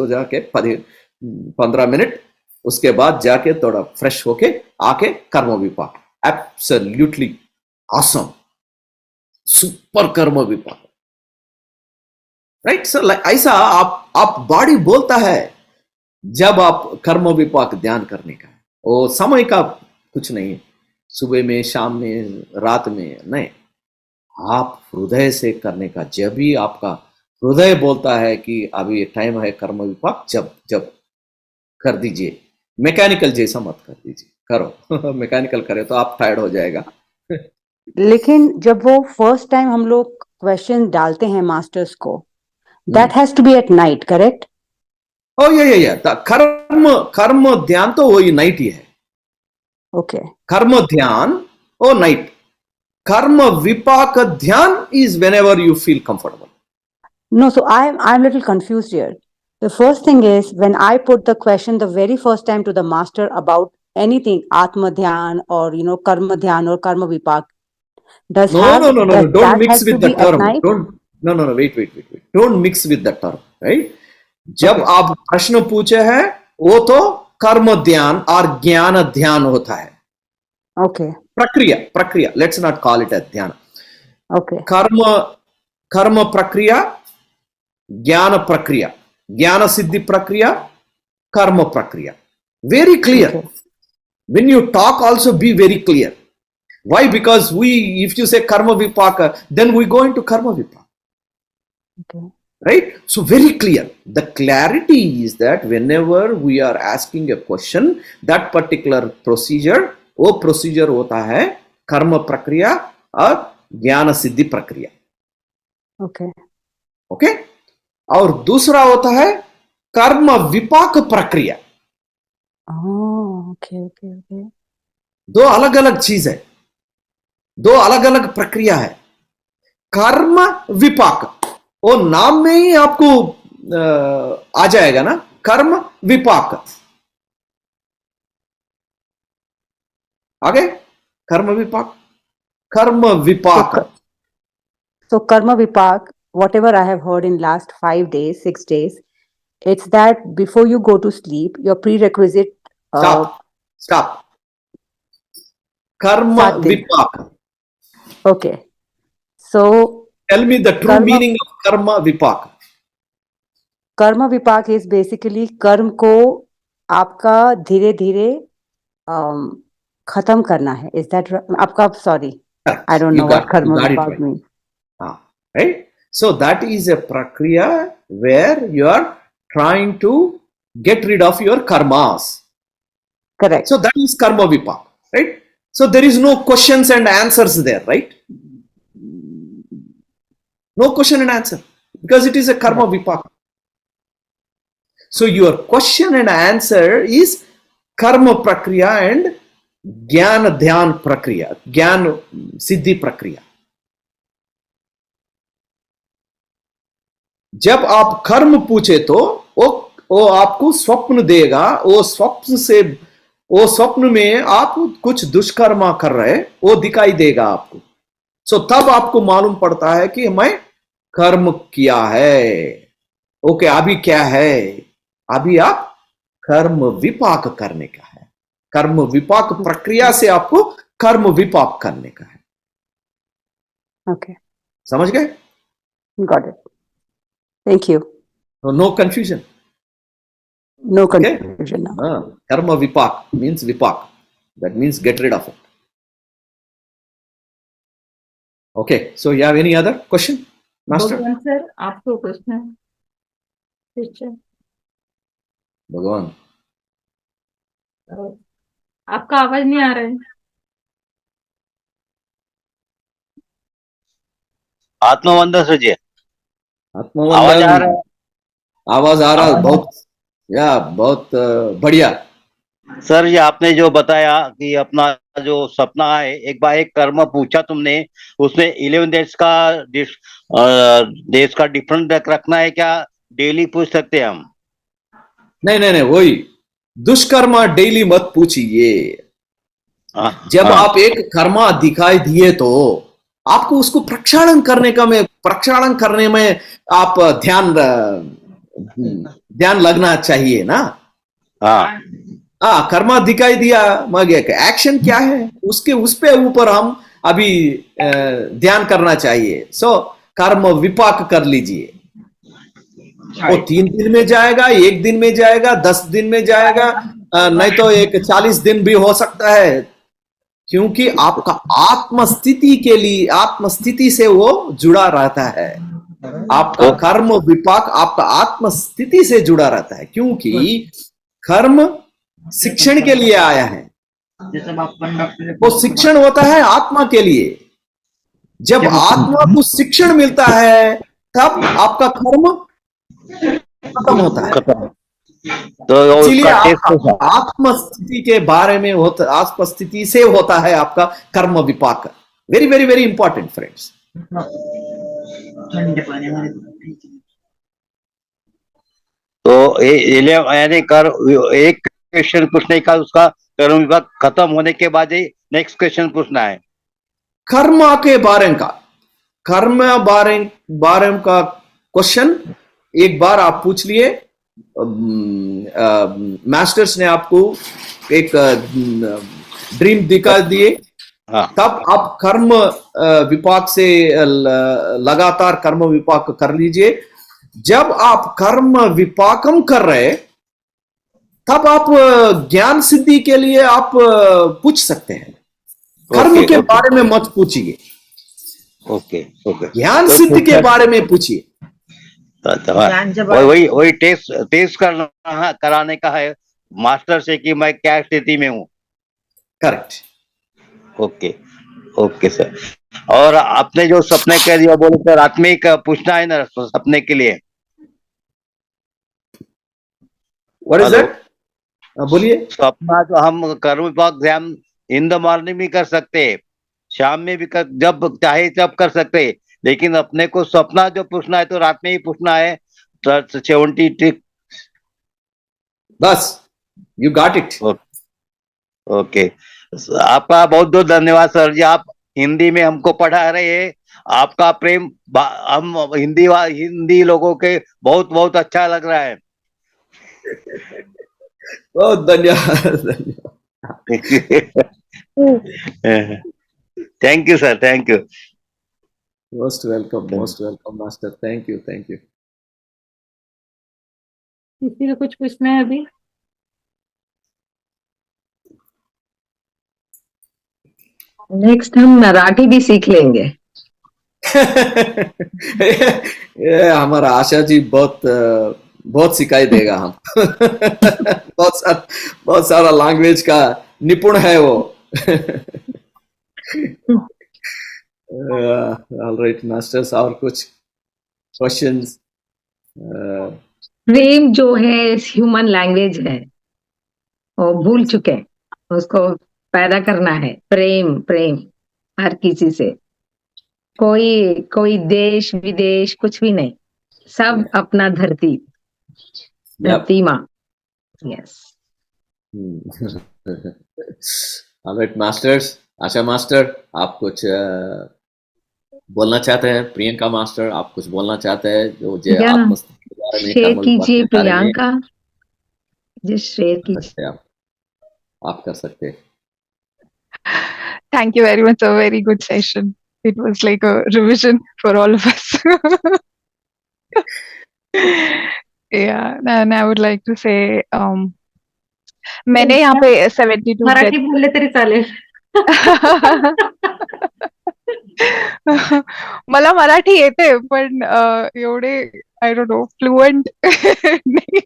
जाके 15 मिनट, उसके बाद जाके थोड़ा फ्रेश होके आके कर्म विपाक, एब्सोल्युटली ऑसम, सुपर कर्म विपाक, राइट सर। ऐसा आप बॉडी बोलता है जब आप कर्म विपाक ध्यान करने का, वो समय का कुछ नहीं है, सुबह में, शाम में, रात में नहीं, आप हृदय से करने का। जब भी आपका हृदय बोलता है कि अभी ये टाइम है कर्म विपाक, जब कर दीजिए, मैकेनिकल जैसा मत कर दीजिए, करो मैकेनिकल करे तो आप टायर्ड हो जाएगा। लेकिन जब वो फर्स्ट टाइम हम लोग क्वेश्चन डालते हैं मास्टर्स को, that has to be at night, correct? ओ ये कर्म ध्यान तो वही नाइट ही है। ओके, कर्म ध्यान ओ नाइट, कर्म विपाक ध्यान is whenever you feel comfortable. No, so I'm little confused here. The first thing is, when I put the question the very first time to the master about anything, Atma Dhyan or Karma Dhyan or Karma Vipak, No, don't mix with the term. Wait. Don't mix with the term, right? जब आप प्रश्न पूछे हैं वो तो कर्म ध्यान और ज्ञान ध्यान होता है। Okay. प्रक्रिया, let's not call it a ध्यान। Okay. कर्म प्रक्रिया, ज्ञान प्रक्रिया, ज्ञान सिद्धि प्रक्रिया, कर्म प्रक्रिया, very clear. Okay. When you talk also be very clear. Why? Because if you say karma vipaka, then we go into karma vipaka. Okay. Right? So very clear. The clarity is that whenever we are asking a question, that particular procedure, वो procedure होता है कर्म प्रक्रिया और ज्ञान सिद्धि प्रक्रिया। Okay. Okay? और दूसरा होता है कर्म विपाक प्रक्रिया। Oh, okay. दो अलग अलग चीज है, दो अलग अलग प्रक्रिया है। कर्म विपाक, वो नाम में ही आपको आ जाएगा ना, कर्म विपाक। आगे कर्म विपाक। So Karma Vipak, whatever I have heard in last 5 days, 6 days, it's that before you go to sleep, your prerequisite. Stop. Karma vipak. Okay. So tell me the true meaning of karma vipak. Karma Vipak is basically कर्म को आपका धीरे धीरे खत्म करना है. Is that आपका? Sorry, I don't know what Karma Vipak means. Right? So that is a prakriya where you are trying to get rid of your karmas. Correct. So that is karma vipak, right? So there is no questions and answers there, right? No question and answer because it is a karma vipak. So your question and answer is karma prakriya and jnana dhyan prakriya, jnana siddhi prakriya. जब आप कर्म पूछे तो वो आपको स्वप्न देगा, वो स्वप्न में आप कुछ दुष्कर्म कर रहे, वो दिखाई देगा आपको। सो तब आपको मालूम पड़ता है कि मैं कर्म किया है। ओके, अभी क्या है? अभी आप कर्म विपाक करने का है। कर्म विपाक प्रक्रिया से आपको कर्म विपाक करने का है। ओके, समझ गए? Got it, thank you. No confusion. No confusion now. Karma vipak means vipak. That means get rid of it. Okay, so you have any other question, Master? भगवान सर, आपको प्रश्न है? भगवान, आपका आवाज नहीं आ रहा है। आत्मवंदन सर जी, आवाज आ रहा है? आवाज आ रहा है, बहुत बढ़िया सर। ये आपने जो बताया कि अपना जो सपना है, एक बार एक कर्म पूछा तुमने, उसमें 11 देश का डिफरेंट रखना है क्या? डेली पूछ सकते हैं हम? नहीं, वही दुष्कर्मा डेली मत पूछिए। जब आप एक कर्मा दिखाई दिए तो आपको उसको प्रक्षालन करने में आप ध्यान लगना चाहिए ना। हाँ कर्म दिखाई दिया, मगर एक्शन क्या है उसके ऊपर हम अभी ध्यान करना चाहिए। सो कर्म विपाक कर लीजिए। वो 3 दिन में जाएगा, 1 दिन में जाएगा, 10 दिन में जाएगा, नहीं तो एक 40 दिन भी हो सकता है, क्योंकि आपका आत्मस्थिति से वो जुड़ा रहता है। आपका कर्म विपाक आपका आत्मस्थिति से जुड़ा रहता है, क्योंकि कर्म शिक्षण के लिए आया है। वो शिक्षण होता है आत्मा के लिए। जब आत्मा को शिक्षण मिलता है तब आपका कर्म खत्म होता है। तो इसीलिए उसका आत्मस्थिति के बारे में आत्मस्थिति से होता है आपका कर्म विपाक। Very very very important friends. तो यानी एक क्वेश्चन पूछने का उसका कर्म विभाग खत्म होने के बाद ही नेक्स्ट क्वेश्चन पूछना है। कर्म के बारे का क्वेश्चन एक बार आप पूछ लिए, मास्टर्स ने आपको एक ड्रीम दिखा दिए, तब आप कर्म विपाक से लगातार कर्म विपाक कर लीजिए। जब आप कर्म विपाकम कर रहे तब आप ज्ञान सिद्धि के लिए आप पूछ सकते हैं। कर्म के बारे में मत पूछिए, ज्ञान सिद्धि के बारे में पूछिए। वही टेस्ट कराने का है मास्टर से कि मैं क्या स्थिति में हूँ। करेक्ट। Okay sir. और आपने जो सपने कह दिया बोले सर, आत्मिक पूछना है ना सपने के लिए। What is that? बोलिए। सपना जो हम कर्म विभाग ध्यान इन द मॉर्निंग भी कर सकते, शाम में भी जब चाहे तब कर सकते, लेकिन अपने को सपना जो पूछना है तो रात में ही पूछना है। 70 बस, यू गॉट इट। ओके, आपका बहुत बहुत धन्यवाद सर जी। आप हिंदी में हमको पढ़ा रहे हैं। आपका प्रेम हम हिंदी लोगों के बहुत बहुत अच्छा लग रहा है। बहुत धन्यवाद। Thank you sir, thank you. Most welcome master. Thank you. किसी को कुछ पूछना है अभी? नेक्स्ट हम मराठी भी सीख लेंगे। ये हमारा आशा जी बहुत सिखाई देगा हम। बहुत सारा लैंग्वेज का निपुण है वो। ऑलराइट मास्टर्स, और कुछ क्वेश्चंस? प्रेम जो है ह्यूमन लैंग्वेज है, वो भूल चुके हैं, उसको पैदा करना है। प्रेम हर किसी से, कोई देश विदेश कुछ भी नहीं, सब अपना धरती माँ। यस। ऑलराइट मास्टर्स, आशा मास्टर आप कुछ बोलना चाहते हैं? प्रियंका मास्टर आप कुछ बोलना चाहते हैं? जो आत्मस्थिति के बारे में, शेयर कीजिए प्रियंका जी, शेयर कीजिए। आप कर सकते हैं। Thank you very much. A very good session. It was like a revision for all of us. Yeah, and I would like to say, मैंने यहाँ पे 72 मराठी बोलले तरी चालेल। मला मराठी येते पण एवढे आय डोंट नो फ्लुएंट नाही।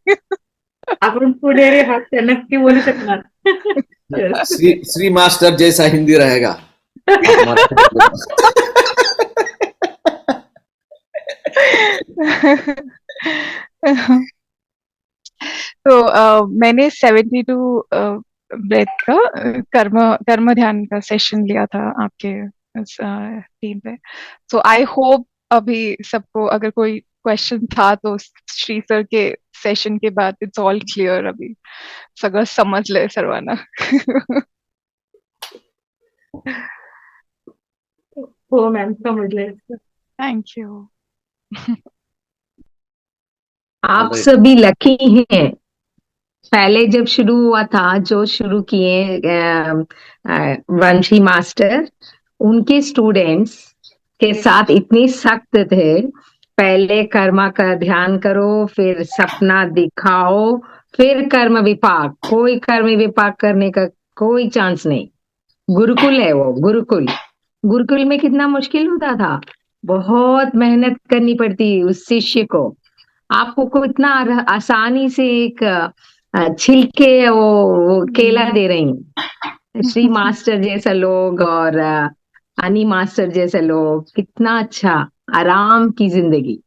आपण पुणेरी आहात, ते नक्की बोलू शकणार। श्री मास्टर जैसा हिंदी रहेगा। तो मैंने 72 ब्रेथ का कर्म ध्यान का सेशन लिया था आपके टीम पे। सो आई होप अभी सबको अगर कोई क्वेश्चन था तो श्री सर के सेशन के बाद इट्स ऑल क्लियर, अभी सगळं समजलंय सर्वांना। हो मैम, समझ ले। Thank you. आप Alright. सभी लकी हैं। पहले जब शुरू हुआ था, जो शुरू किए वंशी मास्टर, उनके स्टूडेंट्स के साथ इतनी सख्त थे। पहले कर्मा का ध्यान करो, फिर सपना दिखाओ, फिर कर्म विपाक। कोई कर्म विपाक करने का कोई चांस नहीं। गुरुकुल है वो, गुरुकुल। गुरुकुल में कितना मुश्किल होता था, बहुत मेहनत करनी पड़ती उस शिष्य को। आपको को इतना आसानी से एक छिलके वो केला दे रही हैं। श्री मास्टर जैसा लोग और अनी मास्टर जैसे लोग, कितना अच्छा। आराम की जिंदगी,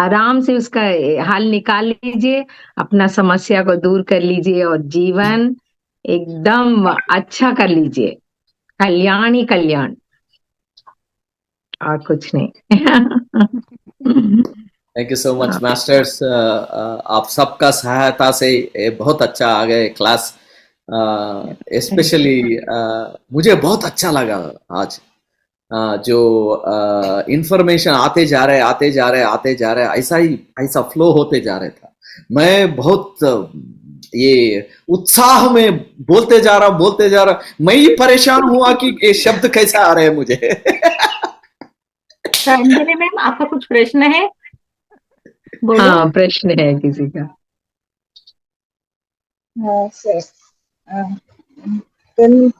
आराम से उसका हल निकाल लीजिए, अपना समस्या को दूर कर लीजिए और जीवन एकदम अच्छा कर लीजिए। कल्याण ही कल्याण, और कुछ नहीं। Thank you so much masters. आप सबका सहायता से ये बहुत अच्छा आ गए क्लास। स्पेशली मुझे बहुत अच्छा लगा आज जो इंफॉर्मेशन आते जा रहे ऐसा फ्लो होते जा रहे था। मैं बहुत ये उत्साह में बोलते जा रहा, मैं ही परेशान हुआ कि ये शब्द कैसे आ रहे हैं मुझे। अंजलि मैम, आपका कुछ प्रश्न है? बोलो। हाँ, प्रश्न है किसी का? हाँ सर, कल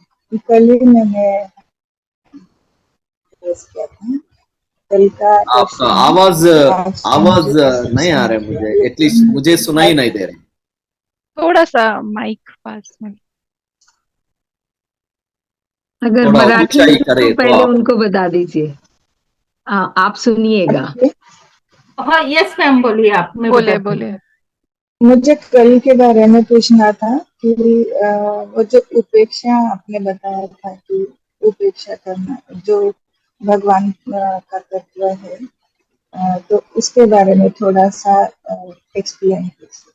कल ही मैंने टेस्ट किया था। कल का आपका आज आवाज मुझे नहीं आ रहा है मुझे, एटलीस्ट मुझे सुनाई नहीं दे रहा। थोड़ा सा माइक पास में। अगर थोड़ा मराठी ऊंचाई में तो करे तो पहले आप उनको बता दीजिए। आप सुनिएगा। हाँ यस मैम, बोलिए आप। मैं बोले बताती हूँ। बोले। मुझे कल के बारे में पूछना था कि वो जो उपेक्षा आपने बताया था कि उपेक्षा करना जो भगवान का तत्व है, तो उसके बारे में थोड़ा सा एक्सप्लेन कीजिए।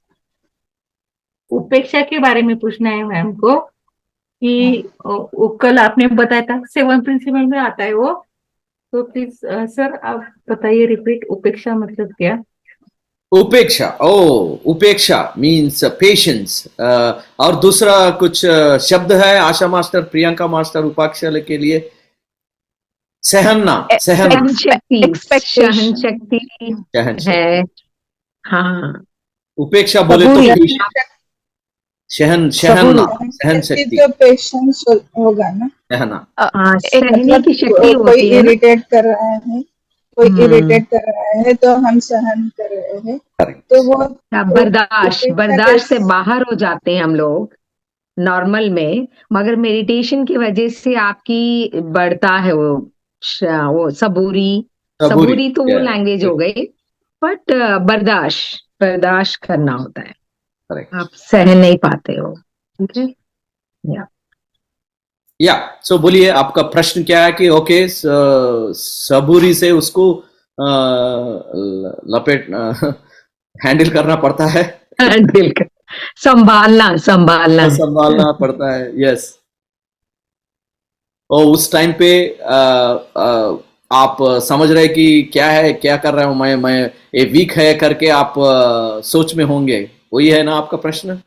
उपेक्षा के बारे में पूछना है मैम को कि वो कल आपने बताया था 7 प्रिंसिपल में आता है वो। तो प्लीज सर आप बताइए, रिपीट, उपेक्षा मतलब क्या? उपेक्षा, उपेक्षा मीन्स पेशेंस। और दूसरा कुछ शब्द है आशा मास्टर, प्रियंका मास्टर, उपाक्षा के लिए? सहना, सहना, सहन शक्ति, सहन एक्सपेक्टेशन। शक्ति सहन शक्ति। है। हाँ, उपेक्षा बोले तो सबूरी। सहना, सबूरी। सहन शक्ति, तो पेशेंस होगा ना। सहना। हाँ, एक सहने की शक्ति कोई होती है ना। इरिटेट कर रहा है, तो हम सहन कर रहे हैं, तो वो बर्दाश्त, उपेक्षा बर्दाश्त से बाहर हो जाते हैं हम लोग नॉर्मल में। मगर मेडिटेशन की वजह से आपकी बढ़ता है वो सबूरी। सबूरी, सबूरी तो वो लैंग्वेज हो गई, बट बर्दाश्त, बर्दाश्त करना होता है। करेक्ट। आप सह नहीं पाते हो। ठीक है। या सो बोलिए, आपका प्रश्न क्या है? कि ओके, सबूरी से उसको लपेट हैंडल करना पड़ता है, दिल का संभालना, संभालना है। संभालना पड़ता है। यस। और उस टाइम पे आप समझ रहे कि क्या है, क्या कर रहा हूं मैं ये वीक है करके आप सोच में होंगे। वही है ना आपका प्रश्न?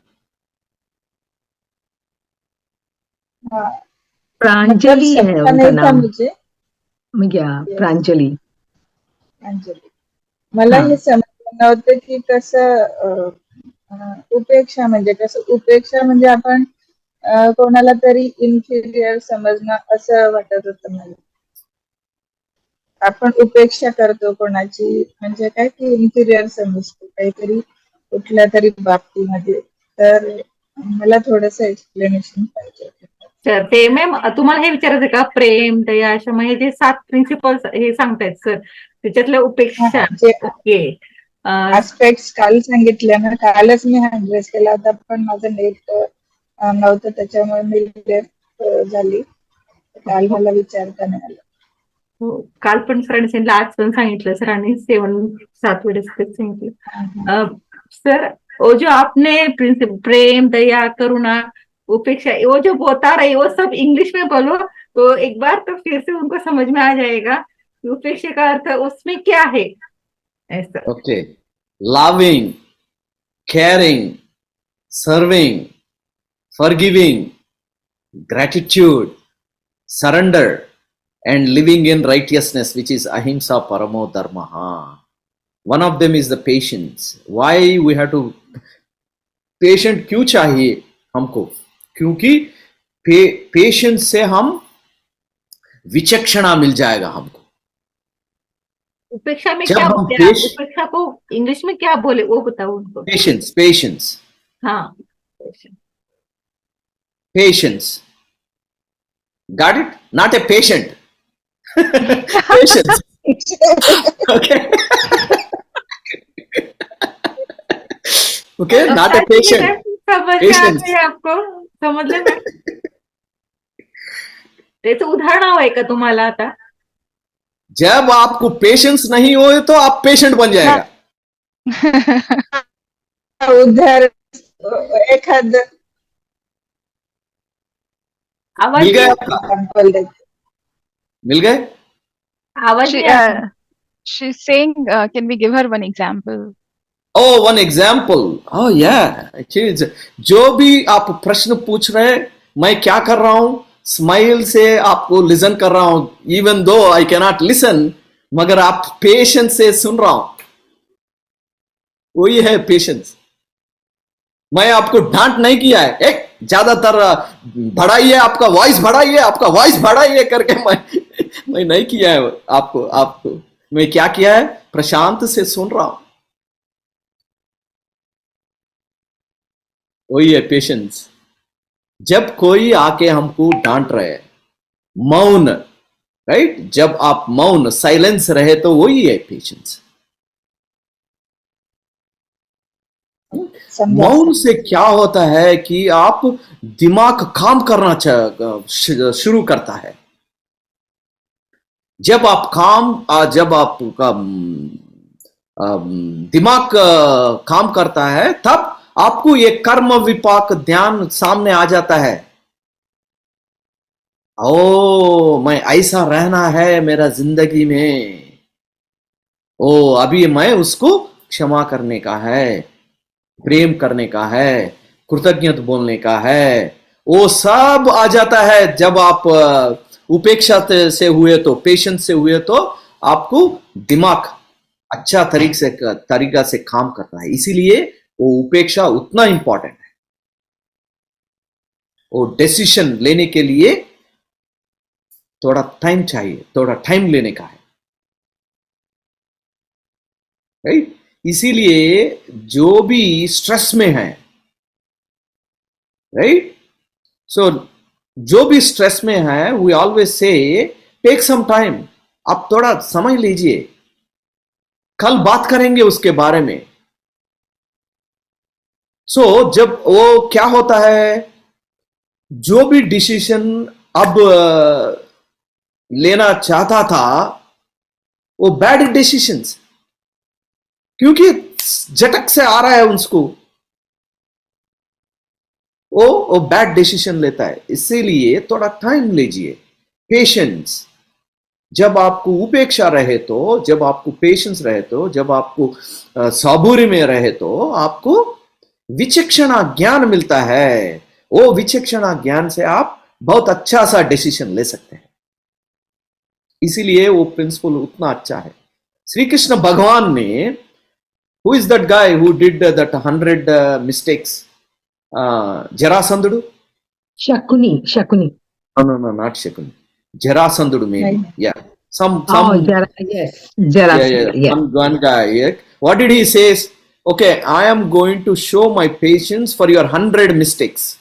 हाँ, प्रांजलि है सबका उनका नहीं था नाम। मुझे। क्या? प्रांजलि। अंजली, मला हाँ, हे समजलं नव्हतं की कसं उपेक्षा म्हणजे आपण कोणाला तरी इन्फिरियर समजणं असं वाटत होतं मला. आपण उपेक्षा करतो कोणाची म्हणजे काय की इन्फिरियर समजतो काहीतरी कुठल्या तरी बाबतीमध्ये. तर मला थोडंसं एक्सप्लेनेशन पाहिजे होतं. सर ते मॅम तुम्हाला हे विचारायचं का, प्रेम, दया, क्षमा, हे जे 7 प्रिन्सिपल्स हे सांगतायत सर, त्याच्यातल्या उपेक्षा. जे ओके. ऍस्पेक्ट्स काल सांगितले ना, कालच मी ऍड्रेस केला होता, पण माझं नेट नव्हतं, त्याच्यामुळे मी लेफ्ट झाली. काल मला विचारता नाही आलं. काल पण सरांनी सांगितलं, आज पण सांगितलं सरांनी, 7 वेळेस सांगितलं. सर वो जो आपने प्रिंसिपल प्रेम, दया, करुणा, उपेक्षा, वो जो बता रहे वो सब इंग्लिश में बोलो, तो एक बार तो फिर से उनको समझ में आ जाएगा कि उपेक्षा का अर्थ उसमें क्या है ऐसा। Okay. Loving, caring, serving, forgiving, gratitude, surrender, and living in righteousness, which is ahimsa paramo dharmaha. One of them is the patience. Why we have to patient क्यों चाहिए हमको? क्योंकि पेशेंस से हम विचक्षणा मिल जाएगा हमको। उपेक्षा में जब क्या हम बोले आप? उपेक्षा को इंग्लिश में क्या बोले वो बताओ उनको। पेशेंस हाँ, patience. Got it? Not a patient. Patience. Okay. Okay, not a patient. समझ में आते हैं आपको? समजलं ना? त्याचं उदाहरण हवंय का तुम्हाला आता? जब आपको पेशेंस नहीं हो तो आप पेशेंट बन जाएगा। उधर एखाद आवाज मिल गए नहीं आपका? एग्जाम्पल देते। मिल गए? आवाज नहीं आता। She's saying, can we give her one example? Oh, one example. Oh yeah. Actually, जो भी आप प्रश्न पूछ रहे हैं, मैं क्या कर रहा हूं? स्माइल से आपको लिसन कर रहा हूं, even though I cannot listen, मगर आप पेशेंस से सुन रहा हूं। वही है पेशेंस। मैं आपको डांट नहीं किया है, एक ज्यादातर बढ़ाइए आपका वॉइस, बढ़ाइए आपका वॉइस, बढ़ाइए करके मैं नहीं किया है आपको मैं क्या किया है? प्रशांत से सुन रहा हूं। वही है पेशेंस। जब कोई आके हमको डांट रहे, मौन, राइट? जब आप मौन, साइलेंस रहे तो वही है पेशेंस। मौन से क्या होता है कि आप दिमाग काम करना शुरू करता है। जब आपका दिमाग काम करता है, तब आपको ये कर्म विपाक ध्यान सामने आ जाता है। ओ, मैं ऐसा रहना है मेरा जिंदगी में। ओ, अभी मैं उसको क्षमा करने का है, प्रेम करने का है, कृतज्ञता बोलने का है। वो सब आ जाता है जब आप उपेक्षा से हुए तो, पेशेंस से हुए तो आपको दिमाग अच्छा तरीका से काम करता है। इसीलिए वो उपेक्षा उतना इंपॉर्टेंट है। वो डिसीजन लेने के लिए थोड़ा टाइम चाहिए, थोड़ा टाइम लेने का है, राइट? इसीलिए जो भी स्ट्रेस में है, राइट, सो जो भी स्ट्रेस में है, we always say take some time, आप थोड़ा समय लीजिए, कल बात करेंगे उसके बारे में। सो जब वो क्या होता है, जो भी डिसीजन अब लेना चाहता था वो बैड डिसीजंस, क्योंकि झटक से आ रहा है उसको, वो बैड डिसीजन लेता है। इसीलिए थोड़ा टाइम लीजिए, पेशेंस। जब आपको उपेक्षा रहे तो, जब आपको पेशेंस रहे तो, जब आपको साबुरी में रहे तो आपको विचक्षणा ज्ञान मिलता है। वो विचक्षणा ज्ञान से आप बहुत अच्छा सा डिसीजन ले सकते हैं। इसीलिए वो प्रिंसिपल उतना अच्छा है। श्री कृष्ण भगवान ने, who is that guy who did that 100 mistakes? Jarasandudu? Shakuni. No, not Shakuni. Jarasandudu maybe. Yeah. Some yes. Jarasandha, yes. One guy. Yeah. What did he say? Okay, I am going to show my patience for your 100 mistakes.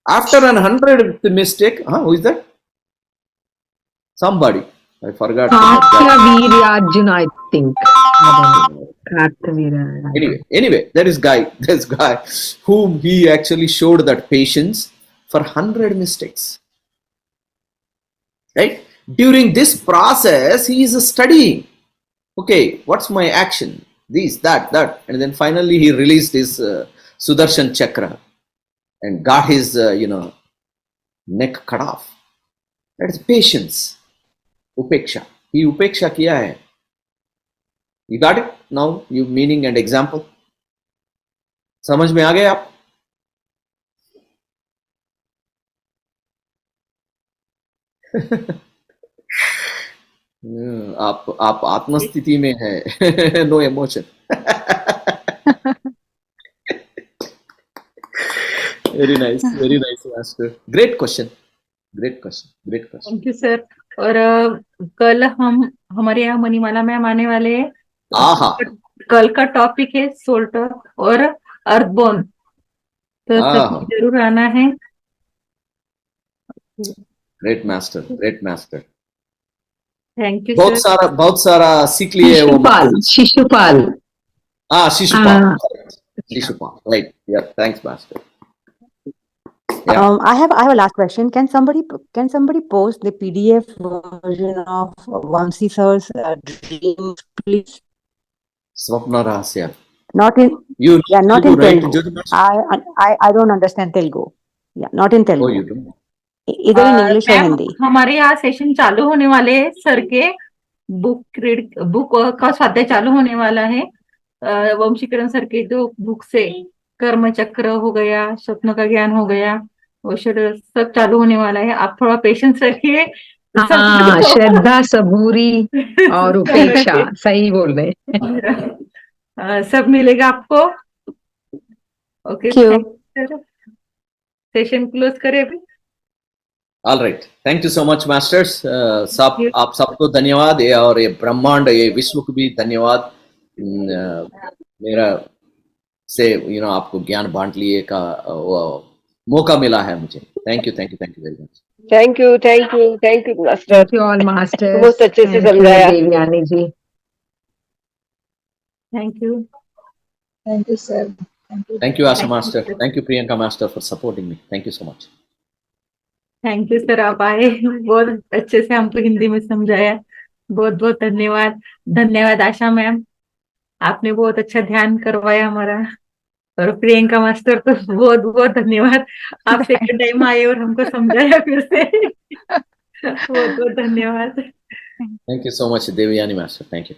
After an 100th mistake, who is that? Somebody. I forgot. Kartyavirarjuna, I think. I don't know. Anyway, this guy whom he actually showed that patience for 100 mistakes. Right? During this process, he is studying. Okay, what's my action? This, that. And then finally he released his Sudarshan Chakra and got his, neck cut off. That is patience, उपेक्षा। ही उपेक्षा किया है। You got it now, you meaning and example समझ में आ गए आप? आप आत्मस्थिति में है। No emotion. Very nice master. Great question. Thank you sir. और कल हमारे यहाँ मणिमाला मैम आने वाले हैं। आहा। कल का टॉपिक है सोल टॉक और अर्थबोर्न, तो सबको जरूर आना है। Great master. थैंक यू बहुत सर। सारा सीख लिए वो। शिशुपाल। शिशुपाल, राइट। या, thanks master. I have a last question. Can somebody post the PDF version of Vamsi sir's dreams, please? Swapna Rahasya. Not in Telugu. I don't understand Telugu. Yeah, not in Telugu. Oh, you don't? Either in English or Hindi. हमारे यहाँ session चालू होने वाले हैं sir के। Book का स्वाध्याय चालू होने वाला है। वंशीकरण सर के जो बुक से कर्म चक्र हो गया, स्वप्न का ज्ञान हो गया, वो सब चालू होने वाला है। आप थोड़ा पेशेंस रखिए। हाँ, श्रद्धा, सबूरी और उपेक्षा, सही बोल रहे। सब मिलेगा आपको। ओके, सेशन क्लोज करें अभी। All right, thank you so much masters. आप सबको धन्यवाद, और ये ब्रह्मांड, ये विश्व को भी धन्यवाद। मेरा से आपको ज्ञान बांट लिए का मौका मिला है मुझे। Thank you very much. Thank you master. Thank you all master. बहुत अच्छे से समझाया Devyani ji. Thank you sir. Thank you Asha master. Thank you Priyanka master for supporting me. Thank you so much. Thank you sir, आप आए, बहुत अच्छे से हमको हिंदी में समझाया। बहुत बहुत धन्यवाद आशा मैम, आपने बहुत अच्छा ध्यान करवाया हमारा। और प्रियंका मास्टर तो बहुत बहुत धन्यवाद, आप सेकंड टाइम आए और हमको समझाया फिर से। बहुत बहुत धन्यवाद। Thank you so much Devyani master. Thank you.